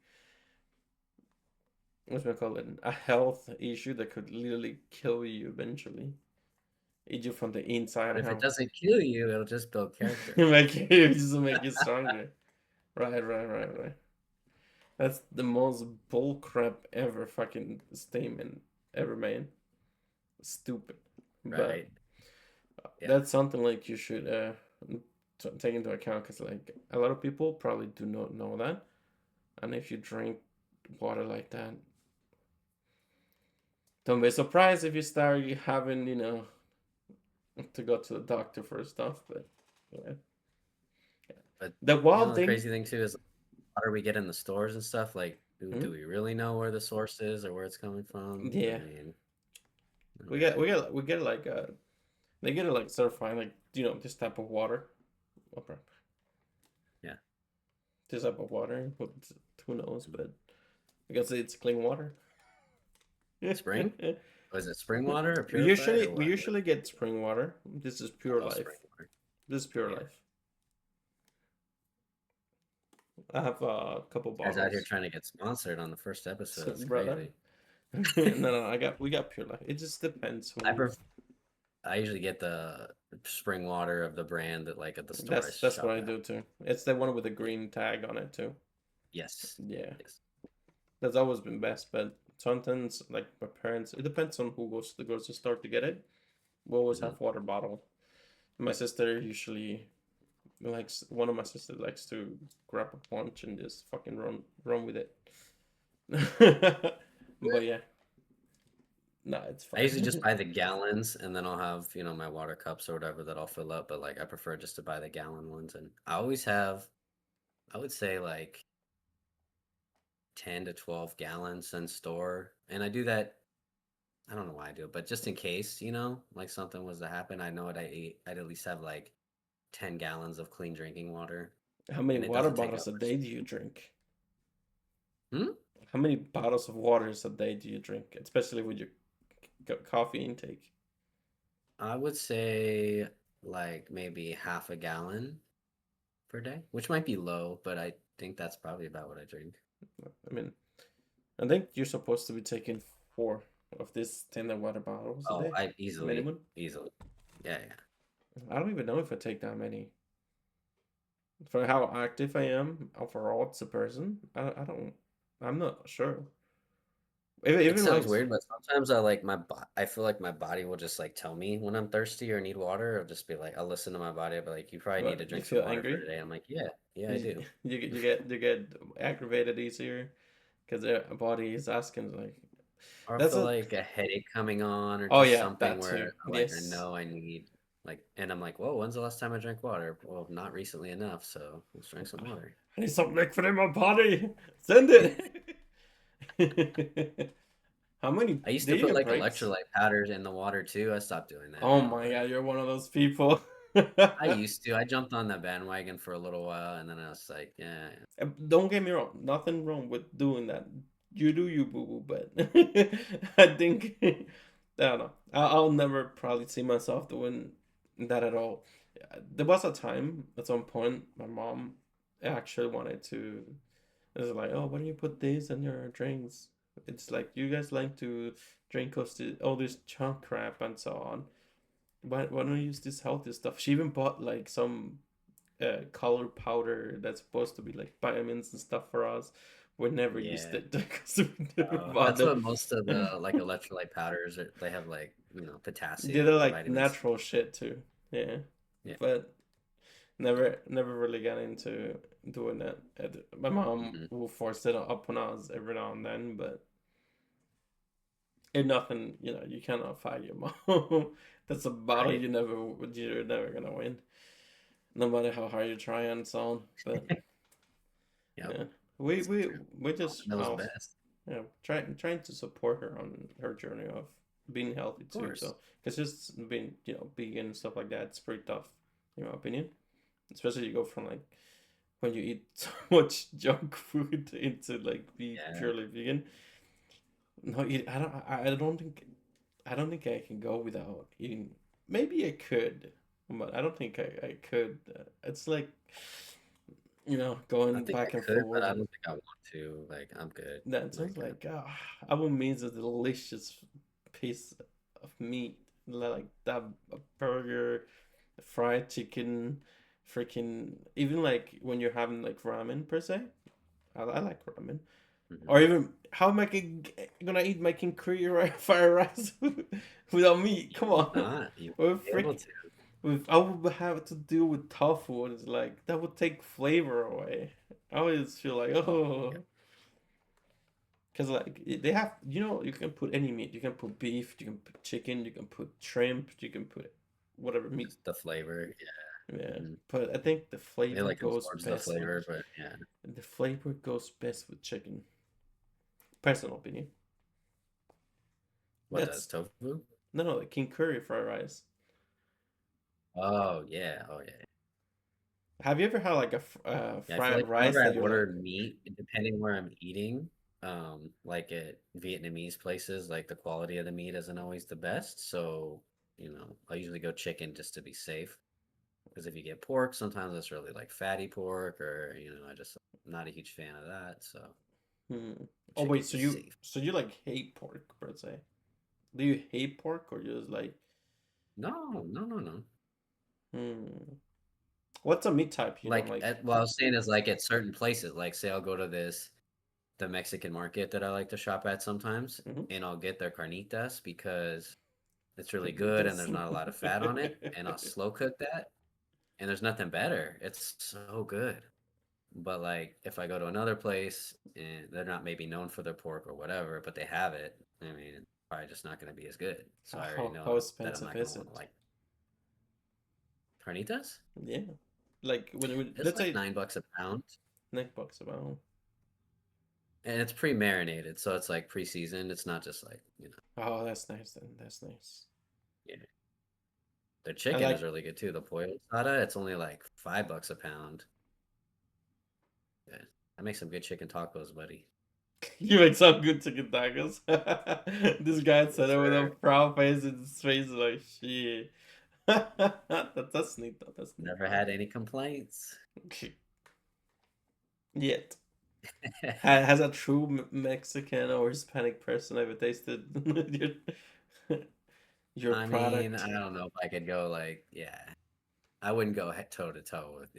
[SPEAKER 1] what's we call it, a health issue that could literally kill you eventually, eat you from the inside
[SPEAKER 2] but if it
[SPEAKER 1] out.
[SPEAKER 2] doesn't kill you, it'll just build character.
[SPEAKER 1] It just make you stronger. Right, right, right, right. That's the most bullcrap ever fucking statement ever made. Stupid. But
[SPEAKER 2] Right? Yeah.
[SPEAKER 1] that's something like you should to take into account because like a lot of people probably do not know that, and if you drink water like that, don't be surprised if you start having to go to the doctor for stuff. But yeah,
[SPEAKER 2] But
[SPEAKER 1] the
[SPEAKER 2] you know,
[SPEAKER 1] wild
[SPEAKER 2] the
[SPEAKER 1] thing.
[SPEAKER 2] crazy thing too is water we get in the stores and stuff, like
[SPEAKER 1] Hmm?
[SPEAKER 2] do we really know where the source is or where it's coming from? I
[SPEAKER 1] Yeah,
[SPEAKER 2] mean, not
[SPEAKER 1] we get
[SPEAKER 2] really.
[SPEAKER 1] we get we get like they get it like certified like this type of water. Okay,
[SPEAKER 2] Yeah.
[SPEAKER 1] this type of water, but who knows? But because it's clean water.
[SPEAKER 2] Spring? Was it spring
[SPEAKER 1] we
[SPEAKER 2] water or purified or
[SPEAKER 1] we
[SPEAKER 2] what?
[SPEAKER 1] usually get spring water. This is pure
[SPEAKER 2] Oh,
[SPEAKER 1] life.
[SPEAKER 2] spring water.
[SPEAKER 1] This is pure
[SPEAKER 2] Yeah.
[SPEAKER 1] life. I have a couple
[SPEAKER 2] You guys out here
[SPEAKER 1] bottles.
[SPEAKER 2] trying to get sponsored on the first episode.
[SPEAKER 1] So,
[SPEAKER 2] It's
[SPEAKER 1] brother.
[SPEAKER 2] crazy.
[SPEAKER 1] No, we got pure life. It just depends
[SPEAKER 2] I
[SPEAKER 1] who.
[SPEAKER 2] pref I usually get the spring water of the brand that like at the store I
[SPEAKER 1] That's what
[SPEAKER 2] shop
[SPEAKER 1] I
[SPEAKER 2] at.
[SPEAKER 1] do too. It's the one with the green tag on it too.
[SPEAKER 2] Yes.
[SPEAKER 1] Yeah,
[SPEAKER 2] Yes.
[SPEAKER 1] that's always been best. But sometimes, like my parents, it depends on who goes to the grocery store to get it. We always
[SPEAKER 2] Hmm.
[SPEAKER 1] have water bottle. My sister usually likes one of my sisters likes to grab a punch and just fucking run with it. But yeah, no, it's
[SPEAKER 2] I usually just
[SPEAKER 1] fine.
[SPEAKER 2] buy the gallons and then I'll have, my water cups or whatever that I'll fill up, but like I prefer just to buy the gallon ones and I always have I would say like 10 to 12 gallons in store. And I do that, I don't know why I do it, but just in case, like something was to happen, I know what I ate. I'd at least have like 10 gallons of clean drinking water
[SPEAKER 1] How many
[SPEAKER 2] and it
[SPEAKER 1] water
[SPEAKER 2] doesn't take
[SPEAKER 1] bottles
[SPEAKER 2] up
[SPEAKER 1] a
[SPEAKER 2] much
[SPEAKER 1] day do
[SPEAKER 2] space.
[SPEAKER 1] you drink?
[SPEAKER 2] Hmm?
[SPEAKER 1] How many bottles of waters a day do you drink, especially with your coffee intake?
[SPEAKER 2] I would say like maybe half a gallon per day, which might be low, but I think that's probably about what I drink.
[SPEAKER 1] I mean, I think you're supposed to be taking four of these 10 water bottles a
[SPEAKER 2] Oh,
[SPEAKER 1] day,
[SPEAKER 2] I easily,
[SPEAKER 1] minimum.
[SPEAKER 2] easily. Yeah, yeah.
[SPEAKER 1] I don't even know if I take that many. For how active I am overall as a person, I don't. I'm not sure.
[SPEAKER 2] It
[SPEAKER 1] Even like
[SPEAKER 2] sounds weird, but sometimes I feel like my body will just like tell me when I'm thirsty or need water, or just be like, I'll listen to my body, but like, you probably need
[SPEAKER 1] what
[SPEAKER 2] to
[SPEAKER 1] you
[SPEAKER 2] drink some
[SPEAKER 1] feel
[SPEAKER 2] water for
[SPEAKER 1] angry,
[SPEAKER 2] today. I'm like, yeah, yeah, I
[SPEAKER 1] you
[SPEAKER 2] do.
[SPEAKER 1] you get aggravated easier because your body is asking like
[SPEAKER 2] Or I
[SPEAKER 1] that's
[SPEAKER 2] feel
[SPEAKER 1] a.
[SPEAKER 2] like a headache coming on, or
[SPEAKER 1] Oh
[SPEAKER 2] just
[SPEAKER 1] yeah,
[SPEAKER 2] something
[SPEAKER 1] that
[SPEAKER 2] where
[SPEAKER 1] too.
[SPEAKER 2] like I
[SPEAKER 1] Yes.
[SPEAKER 2] know I need and I'm like, whoa, when's the last time I drank water? Well, not recently enough, so let's drink some water.
[SPEAKER 1] I need some liquid in my body. Send it. How many
[SPEAKER 2] I used
[SPEAKER 1] do
[SPEAKER 2] to
[SPEAKER 1] you
[SPEAKER 2] put
[SPEAKER 1] get
[SPEAKER 2] like
[SPEAKER 1] breaks?
[SPEAKER 2] electrolyte powders in the water too. I stopped doing that
[SPEAKER 1] Oh
[SPEAKER 2] now,
[SPEAKER 1] my
[SPEAKER 2] but
[SPEAKER 1] god, you're one of those people.
[SPEAKER 2] I used to. I jumped on that bandwagon for a little while, and then I was like, yeah,
[SPEAKER 1] Don't get me wrong, nothing wrong with doing that. You do you, boo boo. But I think I don't know. I'll never probably see myself doing that at all. There was a time at some point my mom actually wanted to. It was like, oh, why don't you put this in your drinks? It's like you guys like to drink all this junk crap and so on. Why don't you use this healthy stuff? She even bought like some color powder that's supposed to be like vitamins and stuff for us. We never used
[SPEAKER 2] yeah.
[SPEAKER 1] it because we never bought
[SPEAKER 2] That's
[SPEAKER 1] them.
[SPEAKER 2] what most of the like electrolyte powders are. They have like
[SPEAKER 1] They're
[SPEAKER 2] potassium or
[SPEAKER 1] like
[SPEAKER 2] vitamin C.
[SPEAKER 1] natural shit too. Yeah,
[SPEAKER 2] Yeah.
[SPEAKER 1] but never really got into doing that. My mom
[SPEAKER 2] Hmm.
[SPEAKER 1] will force it upon us every now and then, but it's nothing. You cannot fight your mom. That's a battle
[SPEAKER 2] Right.
[SPEAKER 1] you're never gonna win, no matter how hard you try and so on. But
[SPEAKER 2] Yep.
[SPEAKER 1] yeah, we
[SPEAKER 2] So
[SPEAKER 1] we
[SPEAKER 2] true.
[SPEAKER 1] we
[SPEAKER 2] Mom
[SPEAKER 1] just
[SPEAKER 2] knows best.
[SPEAKER 1] yeah, trying to support her on her journey of being healthy
[SPEAKER 2] Of
[SPEAKER 1] too.
[SPEAKER 2] course.
[SPEAKER 1] So, because just being vegan and stuff like that, it's pretty tough, in my opinion. Especially you go from like when you eat so much junk food into like be
[SPEAKER 2] Yeah.
[SPEAKER 1] purely vegan. No, I don't think I can go without eating. Maybe I could, but I don't think I could. It's like
[SPEAKER 2] I
[SPEAKER 1] going
[SPEAKER 2] think I
[SPEAKER 1] back and
[SPEAKER 2] could, but
[SPEAKER 1] forward.
[SPEAKER 2] I don't think I want to. Like, I'm good.
[SPEAKER 1] That sounds
[SPEAKER 2] Like,
[SPEAKER 1] like I will miss a delicious piece of meat like that a burger, fried chicken, freaking even like when you're having like ramen per se. I like ramen.
[SPEAKER 2] mhm.
[SPEAKER 1] Or even how am I gonna eat making curry fire rice without meat?
[SPEAKER 2] You
[SPEAKER 1] Come
[SPEAKER 2] will
[SPEAKER 1] on,
[SPEAKER 2] not. You
[SPEAKER 1] we're
[SPEAKER 2] won't be able
[SPEAKER 1] freak.
[SPEAKER 2] to.
[SPEAKER 1] If I would have to deal with tofu, it's like that would take flavor away. I always feel like,
[SPEAKER 2] Oh yeah,
[SPEAKER 1] oh, because like they have, you can put any meat. You can put beef, you can put chicken, you can put shrimp, you can put whatever meat.
[SPEAKER 2] just the flavor. Yeah,
[SPEAKER 1] Yeah,
[SPEAKER 2] mm.
[SPEAKER 1] but I think the
[SPEAKER 2] It
[SPEAKER 1] flavor
[SPEAKER 2] like
[SPEAKER 1] goes
[SPEAKER 2] absorbs the
[SPEAKER 1] best with
[SPEAKER 2] flavor, but yeah.
[SPEAKER 1] chicken. Personal opinion.
[SPEAKER 2] What does
[SPEAKER 1] That's
[SPEAKER 2] tofu?
[SPEAKER 1] no, the king curry fried rice.
[SPEAKER 2] Oh yeah, oh yeah.
[SPEAKER 1] Have you ever had like a
[SPEAKER 2] Yeah, I feel
[SPEAKER 1] fried
[SPEAKER 2] like
[SPEAKER 1] rice
[SPEAKER 2] whenever I
[SPEAKER 1] that you're like,
[SPEAKER 2] order meat, depending where I'm eating, like at Vietnamese places, like the quality of the meat isn't always the best. So, I usually go chicken just to be safe. Because if you get pork, sometimes it's really like fatty pork, or I'm not a huge fan of that. So
[SPEAKER 1] hmm. Oh wait,
[SPEAKER 2] chicken's just safe.
[SPEAKER 1] so you like hate pork per se? Do you hate pork or just like,
[SPEAKER 2] No, no, no, no.
[SPEAKER 1] hmm? What's a meat type you don't
[SPEAKER 2] Like,
[SPEAKER 1] like?
[SPEAKER 2] what I was saying is like at certain places, like say I'll go to the Mexican market that I like to shop at sometimes,
[SPEAKER 1] Hmm.
[SPEAKER 2] and I'll get their carnitas because it's really good and
[SPEAKER 1] Carnitas.
[SPEAKER 2] there's not a lot of fat on it, and I'll slow cook that, and there's nothing better. It's so good. But like if I go to another place and they're not maybe known for their pork or whatever, but they have it, I mean, it's probably just not going to be as good. So I already
[SPEAKER 1] How
[SPEAKER 2] know that I'm
[SPEAKER 1] expensive
[SPEAKER 2] not going
[SPEAKER 1] is
[SPEAKER 2] to want to
[SPEAKER 1] it?
[SPEAKER 2] like carnitas.
[SPEAKER 1] Yeah, like when
[SPEAKER 2] It's
[SPEAKER 1] let's
[SPEAKER 2] like
[SPEAKER 1] say
[SPEAKER 2] $9 a pound,
[SPEAKER 1] neck box about.
[SPEAKER 2] and it's pre-marinated, so it's like pre-seasoned. It's not just like
[SPEAKER 1] Oh, that's nice then. That's nice.
[SPEAKER 2] yeah. Their
[SPEAKER 1] I
[SPEAKER 2] chicken is
[SPEAKER 1] like
[SPEAKER 2] really good too. The pollo asada, it's only like $5 a pound. Yeah, I make some good chicken tacos, buddy.
[SPEAKER 1] you make some good chicken tacos. This guy
[SPEAKER 2] Yes,
[SPEAKER 1] said it with a
[SPEAKER 2] sir.
[SPEAKER 1] proud face in his face like shit. That's neat though. That's neat.
[SPEAKER 2] Never had any complaints.
[SPEAKER 1] Yet. Has a true Mexican or Hispanic person ever tasted your
[SPEAKER 2] I mean,
[SPEAKER 1] product?
[SPEAKER 2] I don't know if I could go like, yeah, I wouldn't go toe to toe with,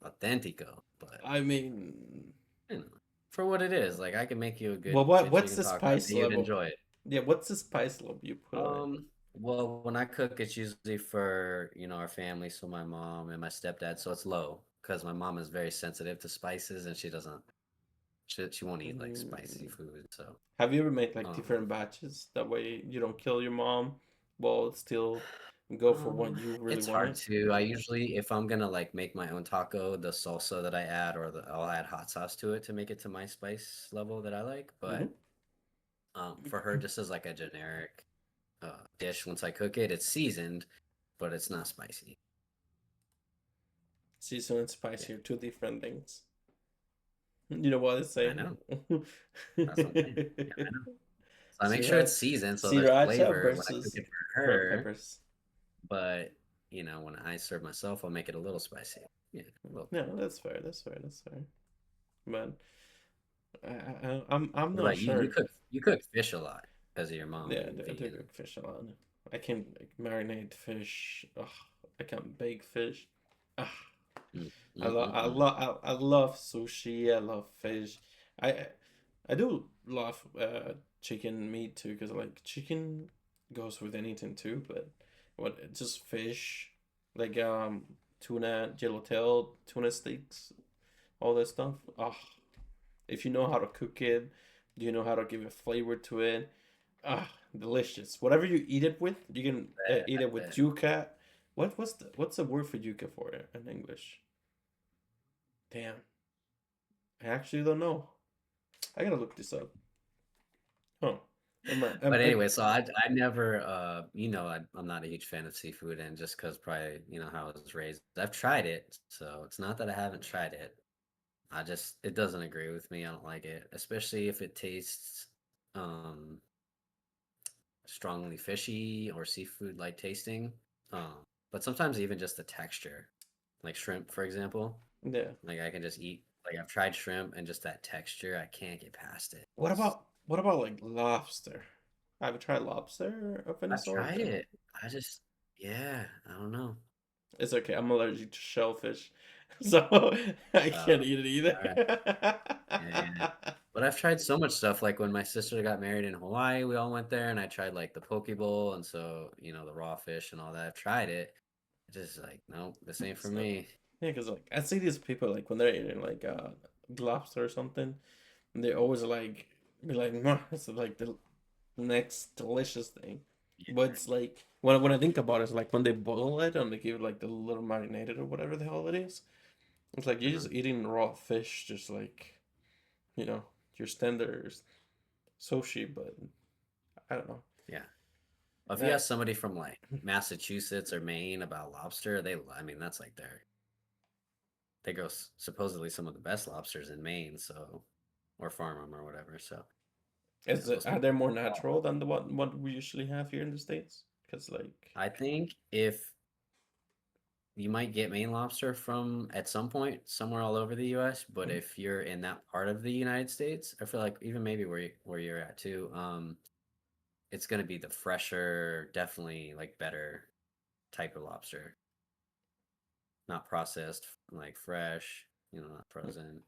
[SPEAKER 2] Authentico, but
[SPEAKER 1] I mean,
[SPEAKER 2] you know, for what it is, like I can make you a
[SPEAKER 1] well,
[SPEAKER 2] good
[SPEAKER 1] what's
[SPEAKER 2] chicken
[SPEAKER 1] the
[SPEAKER 2] taco. I
[SPEAKER 1] spice
[SPEAKER 2] think you'd
[SPEAKER 1] level?
[SPEAKER 2] enjoy it.
[SPEAKER 1] Yeah, what's the spice level you put on it?
[SPEAKER 2] Well, when I cook, it's usually for, our family, so my mom and my stepdad, so it's low because my mom is very sensitive to spices and she won't eat like spicy
[SPEAKER 1] Mm.
[SPEAKER 2] food. So,
[SPEAKER 1] Have you ever made like
[SPEAKER 2] um,
[SPEAKER 1] different batches? That way you don't kill your mom, while still go for what you really
[SPEAKER 2] it's hard
[SPEAKER 1] wanted.
[SPEAKER 2] to. I usually, if I'm gonna like make my own taco, the salsa that I add, or I'll add hot sauce to it to make it to my spice level that I like.
[SPEAKER 1] Hmm.
[SPEAKER 2] But for her, just as like a generic dish, once I cook it, it's seasoned, but it's not spicy.
[SPEAKER 1] Season and
[SPEAKER 2] Yeah,
[SPEAKER 1] spicy are two different things. You know what I
[SPEAKER 2] I
[SPEAKER 1] say?
[SPEAKER 2] know. That's what I'm saying. Yeah, I know. So I make sure it's
[SPEAKER 1] Sriracha,
[SPEAKER 2] seasoned so there's
[SPEAKER 1] sriracha
[SPEAKER 2] flavor when I cook
[SPEAKER 1] versus
[SPEAKER 2] it for
[SPEAKER 1] red
[SPEAKER 2] her.
[SPEAKER 1] peppers.
[SPEAKER 2] But when I serve myself, I'll make it a little spicy. Yeah, a little.
[SPEAKER 1] No, that's fair. That's fair. That's fair. But I'm
[SPEAKER 2] What
[SPEAKER 1] not
[SPEAKER 2] about you? You
[SPEAKER 1] sure.
[SPEAKER 2] cook you cook fish a lot because of your mom
[SPEAKER 1] Yeah,
[SPEAKER 2] being
[SPEAKER 1] I do
[SPEAKER 2] vegan.
[SPEAKER 1] cook fish a lot. I can like, marinate fish. Ugh, I can bake fish. Ugh,
[SPEAKER 2] Mm, mm, mm, mm.
[SPEAKER 1] I love sushi. I love fish. I I do love chicken meat too because like chicken goes with anything too. But what just fish like tuna, yellowtail, tuna steaks, all that stuff. Ah, if you know how to cook it, you know how to give a flavor to it. Ah, delicious. Whatever you eat it with, you can eat it with
[SPEAKER 2] Bet.
[SPEAKER 1] yuca. What's the word for yuca for it in English? Damn, I actually don't know. I gotta look this up. Huh.
[SPEAKER 2] But anyway, so I never I'm not a huge fan of seafood, and just because probably how I was raised, I've tried it, so it's not that I haven't tried it. It doesn't agree with me. I don't like it, especially if it tastes um strongly fishy or seafood like tasting. But sometimes even just the texture, like shrimp, for example.
[SPEAKER 1] Yeah.
[SPEAKER 2] Like I can just eat. Like I've tried shrimp and just that texture, I can't get past it.
[SPEAKER 1] What about like lobster? Have you tried lobster of any
[SPEAKER 2] I've
[SPEAKER 1] sort?
[SPEAKER 2] tried it. I just, yeah, I don't know.
[SPEAKER 1] It's okay. I'm allergic to shellfish, so I can't
[SPEAKER 2] Uh,
[SPEAKER 1] eat it
[SPEAKER 2] all right.
[SPEAKER 1] either.
[SPEAKER 2] Yeah, yeah. But I've tried so much stuff. Like when my sister got married in Hawaii, we all went there, and I tried like the poke bowl, and so the raw fish and all that. I've tried it, Just like, nope, this ain't for
[SPEAKER 1] So
[SPEAKER 2] me.
[SPEAKER 1] yeah, because like I see these people like when they're eating like lobster or something, and they always like be like, "Mwah," it's like the next delicious thing.
[SPEAKER 2] Yeah.
[SPEAKER 1] But it's like when I think about it, it's like when they boil it and they give it like the little marinated or whatever the hell it is. It's like you're
[SPEAKER 2] Uh-huh.
[SPEAKER 1] just eating raw fish, just like you know your standard sushi. But I don't know.
[SPEAKER 2] Yeah. Well, if you
[SPEAKER 1] Uh,
[SPEAKER 2] ask somebody from like Massachusetts or Maine about lobster, I mean, that's like they grow supposedly some of the best lobsters in Maine, so, or farm them or whatever. So, you know, those
[SPEAKER 1] are they
[SPEAKER 2] people.
[SPEAKER 1] more natural than the what we usually have here in the States? Because like
[SPEAKER 2] I think if you might get Maine lobster from at some point somewhere all over the U.S., but
[SPEAKER 1] mm,
[SPEAKER 2] if you're in that part of the United States, I feel like even maybe where you're at too, it's gonna be the fresher, definitely like better type of lobster, not processed, like fresh, not frozen.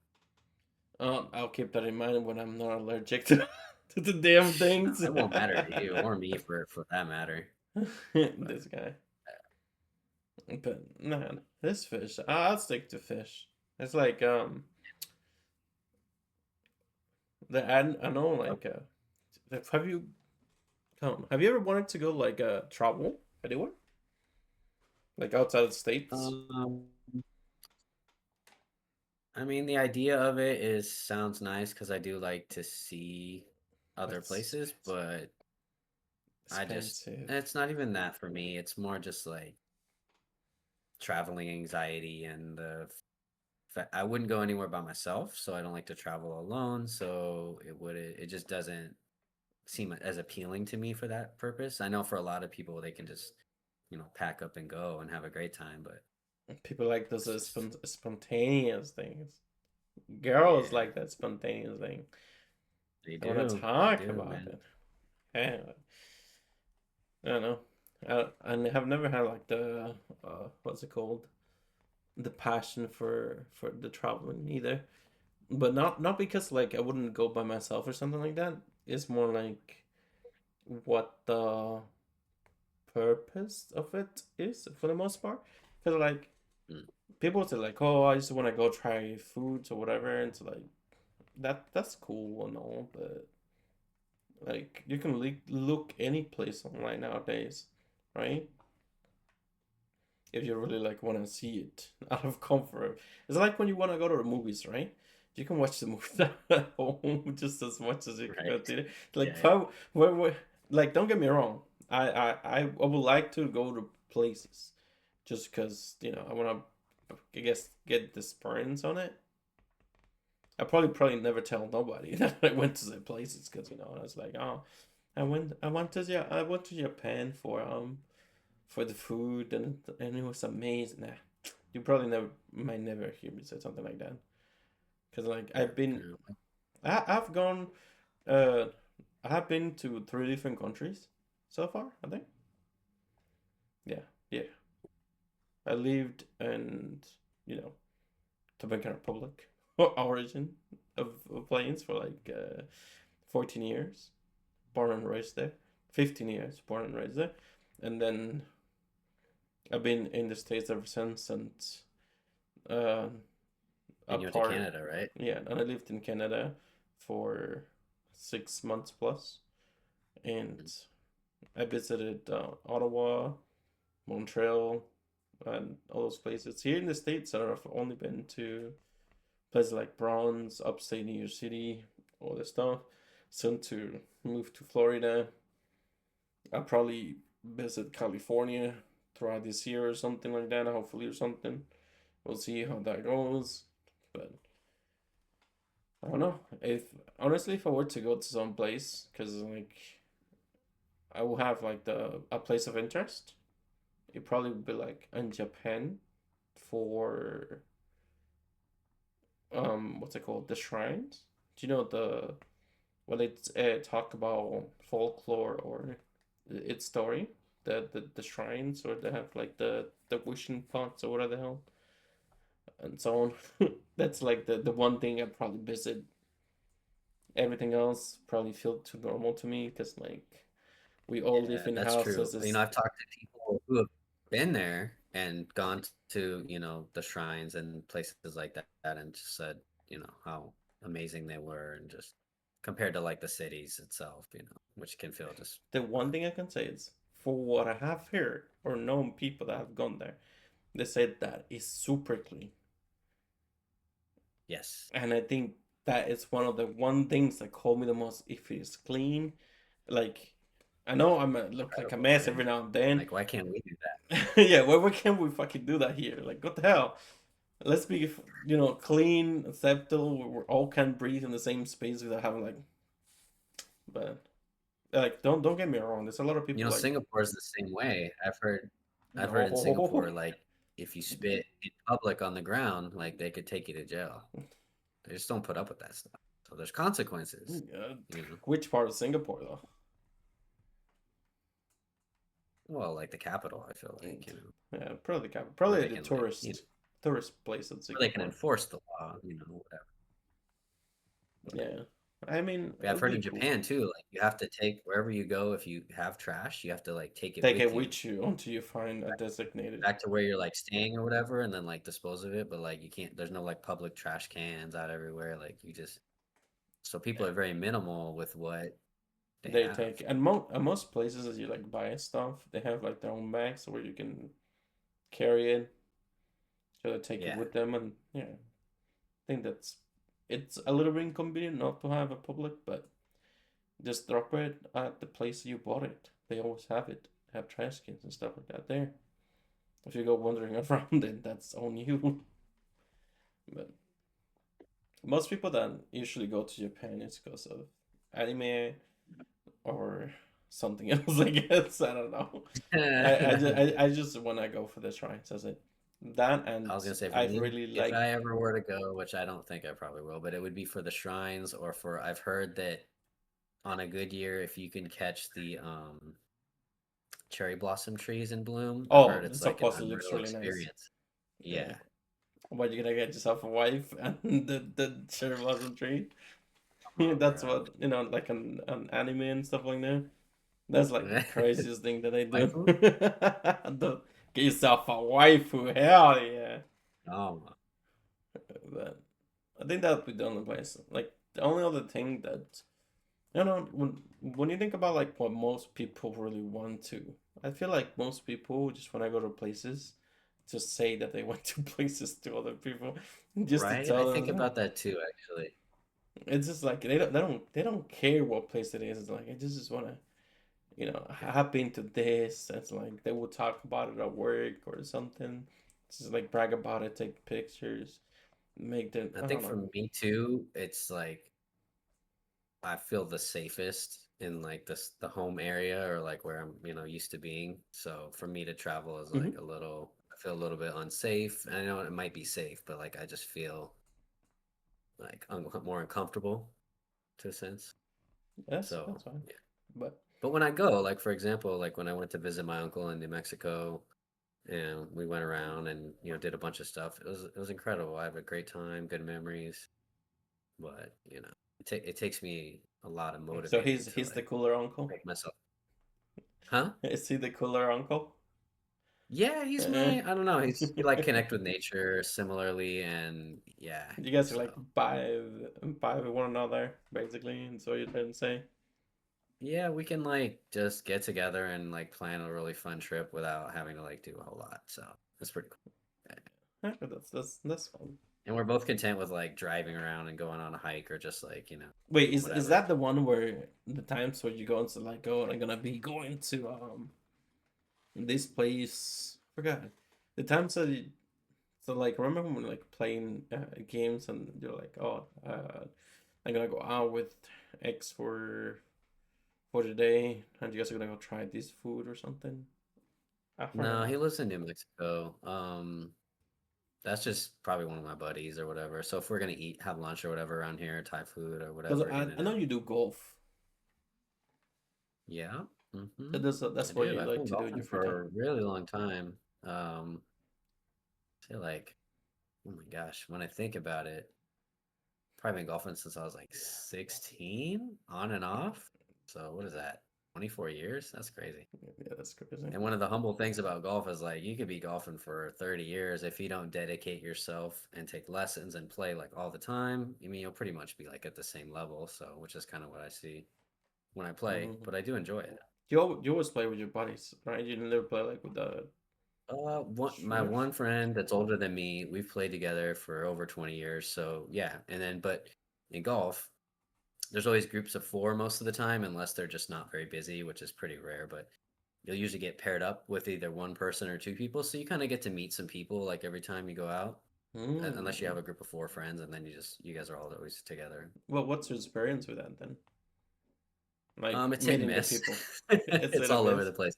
[SPEAKER 1] I'll keep that in mind when I'm not allergic to to the damn
[SPEAKER 2] No,
[SPEAKER 1] things.
[SPEAKER 2] it won't matter to you or me for that matter. But
[SPEAKER 1] This guy. But man, this fish, I'll stick to fish. It's like the I know like have you have you ever wanted to go like travel anywhere like outside of the states?
[SPEAKER 2] um, I mean, the idea of it is sounds nice because I do like to see other
[SPEAKER 1] It's
[SPEAKER 2] places, but I just
[SPEAKER 1] expensive.
[SPEAKER 2] it's not even that for me. It's more just like traveling anxiety and I wouldn't go anywhere by myself, so I don't like to travel alone. So it just doesn't seem as appealing to me for that purpose. I know for a lot of people they can just pack up and go and have a great time, but
[SPEAKER 1] People like those
[SPEAKER 2] it's just
[SPEAKER 1] spontaneous things. Girls
[SPEAKER 2] yeah,
[SPEAKER 1] like that spontaneous thing. They want to
[SPEAKER 2] they
[SPEAKER 1] talk
[SPEAKER 2] do,
[SPEAKER 1] about
[SPEAKER 2] man.
[SPEAKER 1] it. Yeah, I don't know. I have never had like the what's it called? The passion for the traveling either. But not because like I wouldn't go by myself or something like that. It's more like what the purpose of it is for the most part. Because like
[SPEAKER 2] Mm.
[SPEAKER 1] people say like, oh, I just want to go try foods or whatever, and it's like that's cool and all, but like you can look any place online nowadays, right? If you really like want to see it out of comfort. It's like when you want to go to the movies, right? You can watch the movie at home just as much as you can go to
[SPEAKER 2] Right.
[SPEAKER 1] theater. Like,
[SPEAKER 2] Yeah, yeah.
[SPEAKER 1] like, don't get me wrong. I would like to go to places just because, I want to, I guess, get the experience on it. I probably never tell nobody that I went to the places because, I was like, oh, I went to Japan for the food and it was amazing. Nah, you probably never might never hear me say something like that because like
[SPEAKER 2] Yeah.
[SPEAKER 1] I've gone uh I have been to three different countries so far. I think yeah, yeah. I lived in Dominican Republic origin of planes for like 14 years, born and raised there. 15 years, born and raised there, and then I've been in the States ever since and. Uh,
[SPEAKER 2] And you went to
[SPEAKER 1] apart.
[SPEAKER 2] Canada, right?
[SPEAKER 1] Yeah, and I lived in Canada for 6 months plus, and
[SPEAKER 2] Mhm.
[SPEAKER 1] I visited Ottawa, Montreal, and all those places. Here in the States, I've only been to places like Bronx, upstate New York City, all this stuff. Soon to move to Florida. I'll probably visit California throughout this year or something like that, hopefully, or something. We'll see how that goes. But I don't know. If honestly, if I were to go to some place, because like I will have like the a place of interest, it probably would be like in Japan for what's it called, the shrines. Do you know the when they talk about folklore or its story, the shrines, or they have like the wishing pots or whatever the hell and so on. That's like the one thing I'd probably visit. Everything else probably feel too normal to me because like we all live
[SPEAKER 2] Yeah,
[SPEAKER 1] in
[SPEAKER 2] that's true.
[SPEAKER 1] houses. Is
[SPEAKER 2] I've talked to people who have been there and gone to, the shrines and places like that and just said, how amazing they were and just compared to like the cities itself, which can feel just
[SPEAKER 1] The one
[SPEAKER 2] uh,
[SPEAKER 1] thing I can say is, for what I have heard or known people that have gone there, they said that it's super clean,
[SPEAKER 2] yes.
[SPEAKER 1] and I think that is one of the one things that call me the most. If it is clean, like I know I'm a, look like a
[SPEAKER 2] Incredible,
[SPEAKER 1] mess every
[SPEAKER 2] right?
[SPEAKER 1] now and then.
[SPEAKER 2] Like why can't we do that?
[SPEAKER 1] Yeah, why can't we fucking do that here? Like, what the hell? Let's be, clean, acceptable. We all can breathe in the same space without having like, but like, don't get me wrong. There's a lot of people like,
[SPEAKER 2] Singapore is the same way. I've heard in Singapore,
[SPEAKER 1] no,
[SPEAKER 2] like if you spit in public on the ground, like they could take you to jail. They just don't put up with that stuff. So there's consequences,
[SPEAKER 1] uh,
[SPEAKER 2] you know.
[SPEAKER 1] which part of Singapore though?
[SPEAKER 2] Well, like the capital, I feel like,
[SPEAKER 1] Yeah, probably
[SPEAKER 2] where
[SPEAKER 1] probably
[SPEAKER 2] they
[SPEAKER 1] the
[SPEAKER 2] can like,
[SPEAKER 1] tourist place in
[SPEAKER 2] where they can
[SPEAKER 1] Singapore.
[SPEAKER 2] enforce the law, whatever. But
[SPEAKER 1] Yeah, I mean,
[SPEAKER 2] yeah, I've
[SPEAKER 1] it'd
[SPEAKER 2] heard
[SPEAKER 1] be
[SPEAKER 2] in
[SPEAKER 1] cool.
[SPEAKER 2] Japan too, like you have to take wherever you go if you have trash, you have to like take it
[SPEAKER 1] Take it
[SPEAKER 2] with you
[SPEAKER 1] with you until you find a designated.
[SPEAKER 2] back to where you're like staying or whatever, and then like dispose of it. But like you can't, there's no like public trash cans out everywhere. Like you just, so people
[SPEAKER 1] Yeah,
[SPEAKER 2] are very minimal with what they
[SPEAKER 1] they
[SPEAKER 2] have.
[SPEAKER 1] take, and most places as you like buy stuff, they have like their own bags where you can carry it, so they take it
[SPEAKER 2] Yeah,
[SPEAKER 1] with them, and yeah, I think it's a little bit inconvenient not to have a public, but just drop it at the place you bought it. They always have it, have trash cans and stuff like that there. If you go wandering around, then that's on you. But most people that usually go to Japan is because of anime or something else. I guess I don't know. I just want to go for the shrines. That's it. That and
[SPEAKER 2] I was gonna say for
[SPEAKER 1] I've
[SPEAKER 2] me,
[SPEAKER 1] really
[SPEAKER 2] if
[SPEAKER 1] like.
[SPEAKER 2] I ever were to go, which I don't think I probably will, but it would be for the shrines or for I've heard that on a good year, if you can catch the cherry blossom trees in bloom, I've heard
[SPEAKER 1] Oh, the
[SPEAKER 2] it's like an
[SPEAKER 1] supposedly looks
[SPEAKER 2] unreal
[SPEAKER 1] really nice.
[SPEAKER 2] experience.
[SPEAKER 1] Yeah.
[SPEAKER 2] Yeah.
[SPEAKER 1] What, you gonna get yourself a wife and the cherry blossom tree?
[SPEAKER 2] Oh,
[SPEAKER 1] That's
[SPEAKER 2] bro.
[SPEAKER 1] what like an anime and stuff like that. That's like the craziest thing that they do.
[SPEAKER 2] Waifu?
[SPEAKER 1] Get yourself a waifu, hell yeah!
[SPEAKER 2] Oh,
[SPEAKER 1] But I think that would be the only place. Like the only other thing that when you think about like what most people really want to, I feel like most people just when I go to places, just say that they went to places to other people, just to
[SPEAKER 2] right. I
[SPEAKER 1] tell
[SPEAKER 2] think
[SPEAKER 1] them.
[SPEAKER 2] about that too, actually.
[SPEAKER 1] It's just like they don't care what place it is. It's like I just want to
[SPEAKER 2] Yeah.
[SPEAKER 1] have been to this. It's like they will talk about it at work or something. Just like brag about it, take pictures, make them.
[SPEAKER 2] I
[SPEAKER 1] I
[SPEAKER 2] think
[SPEAKER 1] don't
[SPEAKER 2] for
[SPEAKER 1] know.
[SPEAKER 2] me too, it's like I feel the safest in like the home area or like where I'm, used to being. So for me to travel is like
[SPEAKER 1] Hmm.
[SPEAKER 2] I feel a little bit unsafe. I know it might be safe, but like I just feel like more uncomfortable to a sense.
[SPEAKER 1] That's
[SPEAKER 2] So
[SPEAKER 1] fine.
[SPEAKER 2] yeah.
[SPEAKER 1] But
[SPEAKER 2] But when I go, like for example, like when I went to visit my uncle in New Mexico and we went around and did a bunch of stuff, it was incredible. I have a great time, good memories, but it takes me a lot of
[SPEAKER 1] so
[SPEAKER 2] motivating
[SPEAKER 1] he's
[SPEAKER 2] to
[SPEAKER 1] he's the
[SPEAKER 2] like
[SPEAKER 1] cooler uncle.
[SPEAKER 2] make myself, huh?
[SPEAKER 1] Is he the cooler uncle?
[SPEAKER 2] Yeah, he's
[SPEAKER 1] Uh,
[SPEAKER 2] my, I don't know, he like connect with nature similarly, and yeah,
[SPEAKER 1] you guys are
[SPEAKER 2] so
[SPEAKER 1] like by one another basically, and so you're trying to say.
[SPEAKER 2] yeah, we can like just get together and like plan a really fun trip without having to like do a whole lot. So it's pretty cool. Yeah.
[SPEAKER 1] Yeah, that's fun.
[SPEAKER 2] And we're both content with like driving around and going on a hike or just like,
[SPEAKER 1] Wait, is
[SPEAKER 2] whatever.
[SPEAKER 1] that the one where the times where you go into like, oh, I'm gonna be going to this place? Forgot the times that so like remember when we're like playing games and you're like, oh, I'm gonna go out with X for today, and you guys are gonna go try this food or something. I
[SPEAKER 2] No,
[SPEAKER 1] forgot.
[SPEAKER 2] he lives in New Mexico. That's just probably one of my buddies or whatever. So if we're gonna have lunch or whatever around here, Thai food or
[SPEAKER 1] Because
[SPEAKER 2] whatever, in
[SPEAKER 1] I
[SPEAKER 2] and
[SPEAKER 1] know
[SPEAKER 2] out.
[SPEAKER 1] you do golf.
[SPEAKER 2] Yeah. I
[SPEAKER 1] That's what
[SPEAKER 2] do.
[SPEAKER 1] you
[SPEAKER 2] I've
[SPEAKER 1] like
[SPEAKER 2] been
[SPEAKER 1] to do in
[SPEAKER 2] golfing
[SPEAKER 1] your free time.
[SPEAKER 2] for a really long time. I feel like, oh my gosh, when I think about it, probably been golfing since I was like 16, on and off. So what is that? 24 years? That's crazy.
[SPEAKER 1] Yeah, that's crazy.
[SPEAKER 2] And one of the humble things about golf is like you could be golfing for 30 years if you don't dedicate yourself and take lessons and play like all the time. I mean, you'll pretty much be like at the same level, so which is kind of what I see when I play,
[SPEAKER 1] Hmm.
[SPEAKER 2] but I do enjoy it.
[SPEAKER 1] You always play with your buddies, right? You never play like with the
[SPEAKER 2] My
[SPEAKER 1] strippers.
[SPEAKER 2] one friend that's older than me, we've played together for over 20 years, so yeah. And then, but in golf, there's always groups of four most of the time, unless they're just not very busy, which is pretty rare. But you'll usually get paired up with either one person or two people, so you kind of get to meet some people like every time you go out, unless you
[SPEAKER 1] Mm.
[SPEAKER 2] have a group of four friends, and then you guys are all always together.
[SPEAKER 1] Well, what's your experience with that then? Like
[SPEAKER 2] It's hit and
[SPEAKER 1] meeting the
[SPEAKER 2] miss.
[SPEAKER 1] people. It's
[SPEAKER 2] It's
[SPEAKER 1] hit and
[SPEAKER 2] all over
[SPEAKER 1] miss.
[SPEAKER 2] the place.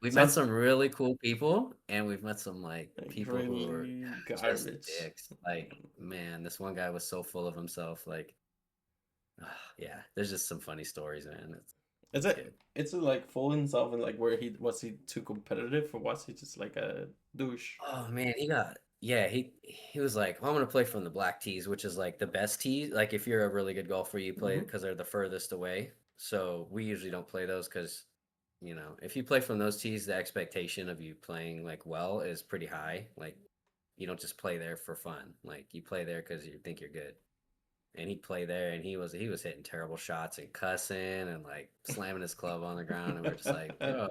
[SPEAKER 2] We've met
[SPEAKER 1] Sounds
[SPEAKER 2] some really cool people, and we've met some like
[SPEAKER 1] like
[SPEAKER 2] people who are
[SPEAKER 1] really
[SPEAKER 2] just
[SPEAKER 1] garbage.
[SPEAKER 2] dicks. Like, man, this one guy was so full of himself. Like, yeah, there's just some funny stories, man.
[SPEAKER 1] Is
[SPEAKER 2] It's
[SPEAKER 1] it?
[SPEAKER 2] good.
[SPEAKER 1] It's like full himself and like where he was he too competitive or was he just like a douche?
[SPEAKER 2] Oh man, yeah, he was like, "Oh, I'm gonna play from the black tees, which is like the best tee. Like if you're a really good golfer, you play it
[SPEAKER 1] Hmm.
[SPEAKER 2] because they're the furthest away. So we usually don't play those because, if you play from those tees, the expectation of you playing like well is pretty high. Like you don't just play there for fun. Like you play there because you think you're good. And he'd play there, and he was hitting terrible shots and cussing and like slamming his club on the ground, and we're just like, bro,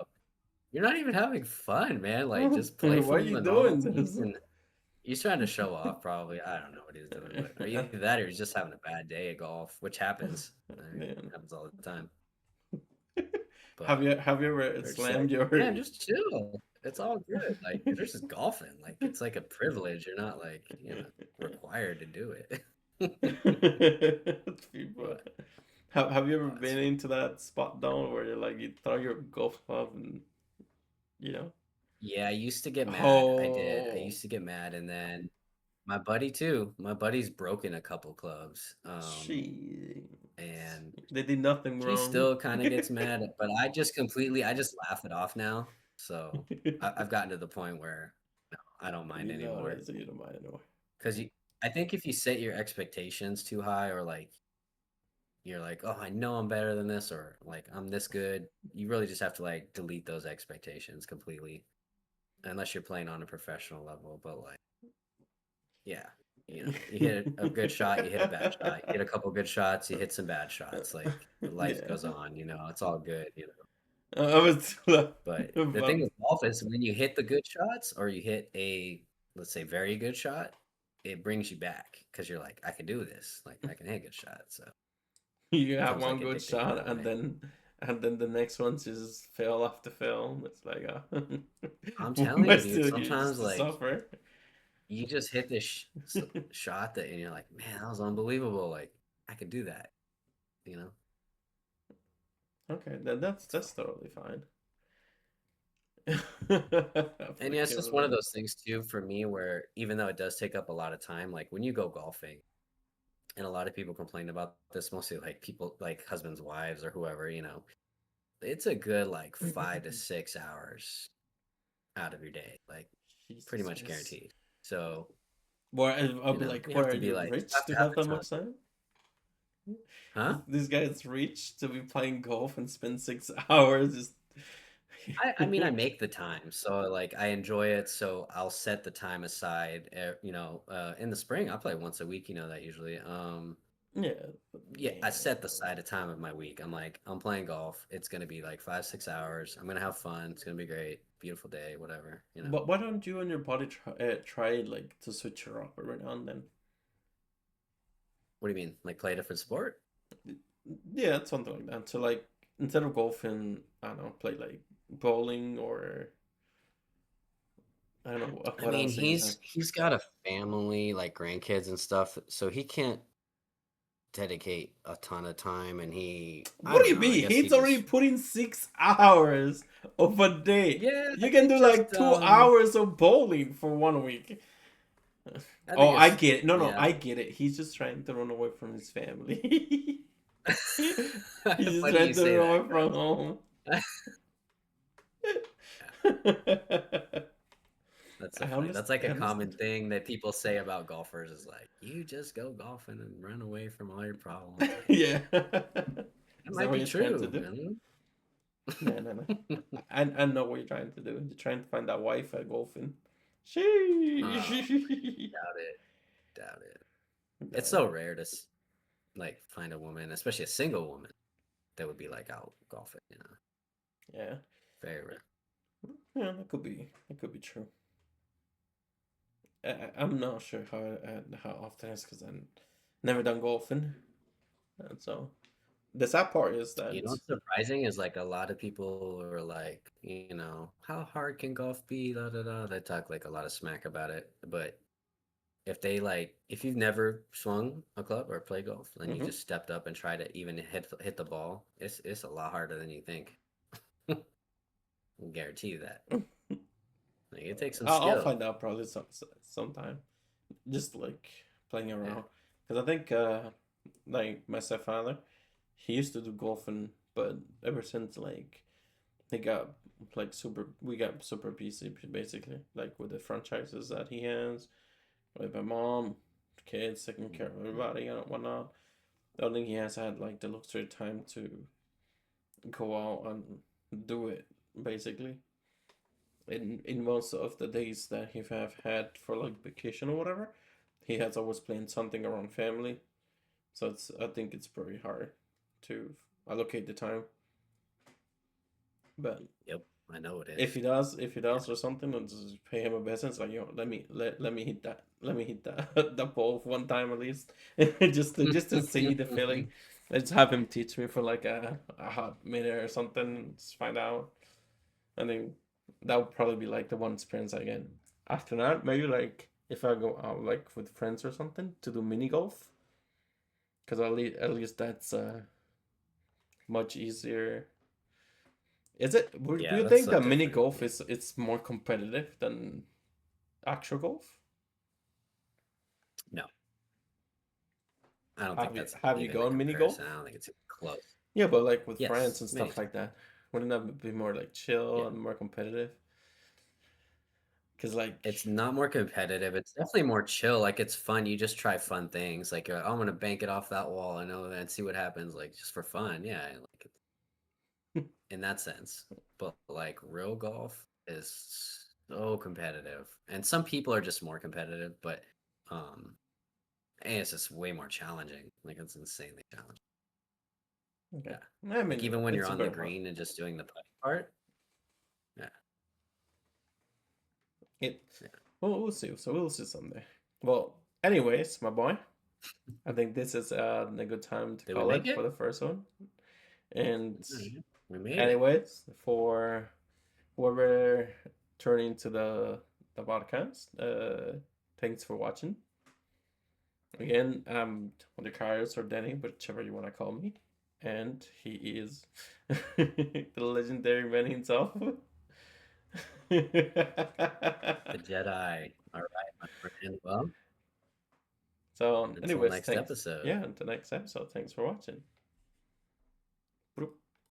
[SPEAKER 2] you're not even having fun, man. Like just play
[SPEAKER 1] Why are
[SPEAKER 2] from
[SPEAKER 1] you
[SPEAKER 2] the normal
[SPEAKER 1] doing
[SPEAKER 2] tees
[SPEAKER 1] this?
[SPEAKER 2] and he's trying to show off, probably. I don't know what he's doing, but or either that or he's just having a bad day at golf, which happens.
[SPEAKER 1] Man.
[SPEAKER 2] Happens all the time.
[SPEAKER 1] Have
[SPEAKER 2] But
[SPEAKER 1] you ever
[SPEAKER 2] they're just
[SPEAKER 1] slammed
[SPEAKER 2] like,
[SPEAKER 1] your
[SPEAKER 2] man, just chill. It's all good. Like you're just golfing. Like it's like a privilege. You're not like, required to do it.
[SPEAKER 1] people?
[SPEAKER 2] But
[SPEAKER 1] Have you ever
[SPEAKER 2] it's
[SPEAKER 1] been
[SPEAKER 2] fun.
[SPEAKER 1] into that spot down where you like you throw your golf club and you know?
[SPEAKER 2] Yeah, I used to get mad. I did. I
[SPEAKER 1] Oh,
[SPEAKER 2] used to get mad, and then my buddy too. My buddy's broken a couple clubs.
[SPEAKER 1] she.
[SPEAKER 2] And
[SPEAKER 1] They did nothing
[SPEAKER 2] he
[SPEAKER 1] wrong.
[SPEAKER 2] still kind of gets mad, but I just laugh it off now. So I've gotten to the point where no, I don't mind
[SPEAKER 1] You know
[SPEAKER 2] anymore.
[SPEAKER 1] that, so you don't mind anymore.
[SPEAKER 2] Because I think if you set your expectations too high, or like you're like, oh, I know I'm better than this, or like I'm this good, you really just have to like delete those expectations completely, unless you're playing on a professional level. But like, yeah, you hit a good shot, you hit a bad shot, you hit a couple good shots, you hit some bad shots. Like life
[SPEAKER 1] Yeah.
[SPEAKER 2] goes on, it's all good.
[SPEAKER 1] I was
[SPEAKER 2] But the thing
[SPEAKER 1] about
[SPEAKER 2] with golf is when you hit the good shots or you hit a, let's say, very good shot, it brings you back because you're like, I can do this. Like I can hit good shots. So it
[SPEAKER 1] you have
[SPEAKER 2] becomes
[SPEAKER 1] one
[SPEAKER 2] like
[SPEAKER 1] good
[SPEAKER 2] addicting in
[SPEAKER 1] shot
[SPEAKER 2] that way.
[SPEAKER 1] and then the next ones just fail after fail. It's like
[SPEAKER 2] I'm
[SPEAKER 1] why am
[SPEAKER 2] telling
[SPEAKER 1] I
[SPEAKER 2] you, dude,
[SPEAKER 1] still here just
[SPEAKER 2] sometimes
[SPEAKER 1] to
[SPEAKER 2] like
[SPEAKER 1] suffer?
[SPEAKER 2] you just hit this shot that and you're like, man, that was unbelievable. Like I could do that, you know?
[SPEAKER 1] Okay, then that's
[SPEAKER 2] It's fun.
[SPEAKER 1] that's totally fine.
[SPEAKER 2] And yeah, it's
[SPEAKER 1] Because
[SPEAKER 2] just one of those things too for me where even though it does take up a lot of time, like when you go golfing, and a lot of people complain about this, mostly like people like husbands, wives, or whoever, it's a good like 5 to 6 hours out of your day, like pretty
[SPEAKER 1] Jesus
[SPEAKER 2] much
[SPEAKER 1] Christ.
[SPEAKER 2] guaranteed. So,
[SPEAKER 1] Well, I'll be like,
[SPEAKER 2] you
[SPEAKER 1] what
[SPEAKER 2] have
[SPEAKER 1] are
[SPEAKER 2] to be
[SPEAKER 1] you
[SPEAKER 2] like, you
[SPEAKER 1] rich
[SPEAKER 2] have
[SPEAKER 1] to
[SPEAKER 2] to have
[SPEAKER 1] have
[SPEAKER 2] the
[SPEAKER 1] that
[SPEAKER 2] time.
[SPEAKER 1] much time?
[SPEAKER 2] Huh?
[SPEAKER 1] This guy is rich to be playing golf and spend 6 hours just.
[SPEAKER 2] I mean, I make the time. So like I enjoy it. So I'll set the time aside, in the spring, I play once a week, that usually.
[SPEAKER 1] Yeah,
[SPEAKER 2] Yeah, I set the
[SPEAKER 1] damn.
[SPEAKER 2] side of time of my week. I'm like, I'm playing golf. It's gonna be like 5, 6 hours. I'm gonna have fun. It's gonna be great. Beautiful day, whatever.
[SPEAKER 1] But why don't you and your body try like to switch her up every now and then?
[SPEAKER 2] What do you mean? Like play a different sport?
[SPEAKER 1] Yeah, it's something like that. So like instead of golfing, I don't know, play like bowling or I don't know
[SPEAKER 2] I
[SPEAKER 1] what
[SPEAKER 2] mean,
[SPEAKER 1] else you can have.
[SPEAKER 2] he's got a family, like grandkids and stuff, so he can't dedicate a ton of time and I
[SPEAKER 1] What do
[SPEAKER 2] don't
[SPEAKER 1] you
[SPEAKER 2] know, I
[SPEAKER 1] mean?
[SPEAKER 2] guess he
[SPEAKER 1] He's already
[SPEAKER 2] just.
[SPEAKER 1] put in 6 hours of a day.
[SPEAKER 2] Yeah, I
[SPEAKER 1] You can
[SPEAKER 2] think
[SPEAKER 1] do
[SPEAKER 2] just
[SPEAKER 1] like 2 hours of bowling for one week.
[SPEAKER 2] I
[SPEAKER 1] Oh,
[SPEAKER 2] think
[SPEAKER 1] I
[SPEAKER 2] it's
[SPEAKER 1] get it. No, no,
[SPEAKER 2] yeah.
[SPEAKER 1] I get it. He's just trying to run away from his family. He's just
[SPEAKER 2] Funny you
[SPEAKER 1] trying to
[SPEAKER 2] say
[SPEAKER 1] run
[SPEAKER 2] that,
[SPEAKER 1] away from home.
[SPEAKER 2] Greg. Yeah, that's so
[SPEAKER 1] I
[SPEAKER 2] funny. That's like a common
[SPEAKER 1] understand.
[SPEAKER 2] thing that people say about golfers is like, you just go golfing and run away from all your problems. Like,
[SPEAKER 1] Yeah.
[SPEAKER 2] that
[SPEAKER 1] Is that
[SPEAKER 2] might
[SPEAKER 1] what
[SPEAKER 2] be
[SPEAKER 1] you're trying to
[SPEAKER 2] true,
[SPEAKER 1] do?
[SPEAKER 2] man.
[SPEAKER 1] No, no, no. I know what you're trying to do. You're trying to find that wife at golfing.
[SPEAKER 2] Oh,
[SPEAKER 1] Sheesh.
[SPEAKER 2] doubt it. Doubt it. It's
[SPEAKER 1] No.
[SPEAKER 2] so rare to like find a woman, especially a single woman, that would be like out golfing.
[SPEAKER 1] Yeah.
[SPEAKER 2] Very rare.
[SPEAKER 1] Yeah, that could be. That could be true. I'm not sure how often it's because I've never done golfing, and so the sad part is
[SPEAKER 2] You know
[SPEAKER 1] that.
[SPEAKER 2] what's surprising is like a lot of people are like, how hard can golf be? Da da da. They talk like a lot of smack about it, but if you've never swung a club or played golf, then you
[SPEAKER 1] Hmm.
[SPEAKER 2] just stepped up and try to even hit the ball. It's a lot harder than you think. I guarantee you that. Like, it takes some
[SPEAKER 1] I'll
[SPEAKER 2] skill.
[SPEAKER 1] find out probably sometime. Just like playing
[SPEAKER 2] Yeah.
[SPEAKER 1] around, because I think like my stepfather, he used to do golfing, but ever since like he got we got super busy basically, like with the franchises that he has, with my mom, kids, taking care of
[SPEAKER 2] Mhm.
[SPEAKER 1] everybody and whatnot. I don't think he has had like the luxury time to go out and do it basically. In most of the days that he have had for like vacation or whatever, he has always planned something around family. So I think it's pretty hard to allocate the time. But
[SPEAKER 2] Yep, I know it
[SPEAKER 1] if
[SPEAKER 2] is.
[SPEAKER 1] he does, if he
[SPEAKER 2] Yeah.
[SPEAKER 1] does or something, and just pay him a visit, it's like, let me hit that, let me hit that that ball one time at least, just to see the feeling. Let's have him teach me for like a hot minute or something. Just find out. I think that would probably be like the one experience I get. After that, maybe like if I go out like with friends or something to do mini golf, because at least that's much easier. Is it? Do
[SPEAKER 2] Yeah,
[SPEAKER 1] you
[SPEAKER 2] that's
[SPEAKER 1] think
[SPEAKER 2] so
[SPEAKER 1] that mini
[SPEAKER 2] different.
[SPEAKER 1] golf
[SPEAKER 2] Yeah.
[SPEAKER 1] is it's more competitive than actual golf?
[SPEAKER 2] No, I don't think
[SPEAKER 1] Have you
[SPEAKER 2] that's
[SPEAKER 1] have you
[SPEAKER 2] even a
[SPEAKER 1] gone mini
[SPEAKER 2] comparison.
[SPEAKER 1] golf?
[SPEAKER 2] I don't think it's even close.
[SPEAKER 1] Yeah, but like with friends
[SPEAKER 2] Yes,
[SPEAKER 1] and
[SPEAKER 2] many
[SPEAKER 1] stuff
[SPEAKER 2] times.
[SPEAKER 1] like that, wouldn't that be more like chill
[SPEAKER 2] Yeah.
[SPEAKER 1] and more competitive? Because like,
[SPEAKER 2] It's not more competitive. It's definitely more chill. Like it's fun. You just try fun things. Like I'm gonna bank it off that wall. I know and see what happens. Like just for fun. Yeah, like in that sense. But like real golf is so competitive, and some people are just more competitive. But um, and it's just way more challenging. Like it's insanely challenging.
[SPEAKER 1] okay,
[SPEAKER 2] Yeah.
[SPEAKER 1] I
[SPEAKER 2] Like
[SPEAKER 1] mean
[SPEAKER 2] even when you're
[SPEAKER 1] it's a
[SPEAKER 2] on the
[SPEAKER 1] bit hard.
[SPEAKER 2] green and just doing the putting part. Yeah.
[SPEAKER 1] It.
[SPEAKER 2] Yeah.
[SPEAKER 1] Well, we'll see. So we'll see someday. Well, anyways, my boy, I think this is a good time to
[SPEAKER 2] Did we
[SPEAKER 1] call
[SPEAKER 2] make
[SPEAKER 1] it for
[SPEAKER 2] it?
[SPEAKER 1] the first one. And
[SPEAKER 2] Alright, we made it.
[SPEAKER 1] anyways, for whoever turning to the podcast, thanks for watching. Again, the Kairos or Denny, whichever you want to call me, and he is the legendary man himself.
[SPEAKER 2] The Jedi. All right, my friend. Well,
[SPEAKER 1] So,
[SPEAKER 2] until
[SPEAKER 1] anyways,
[SPEAKER 2] next
[SPEAKER 1] thanks.
[SPEAKER 2] episode.
[SPEAKER 1] Yeah, until next episode. Thanks for watching.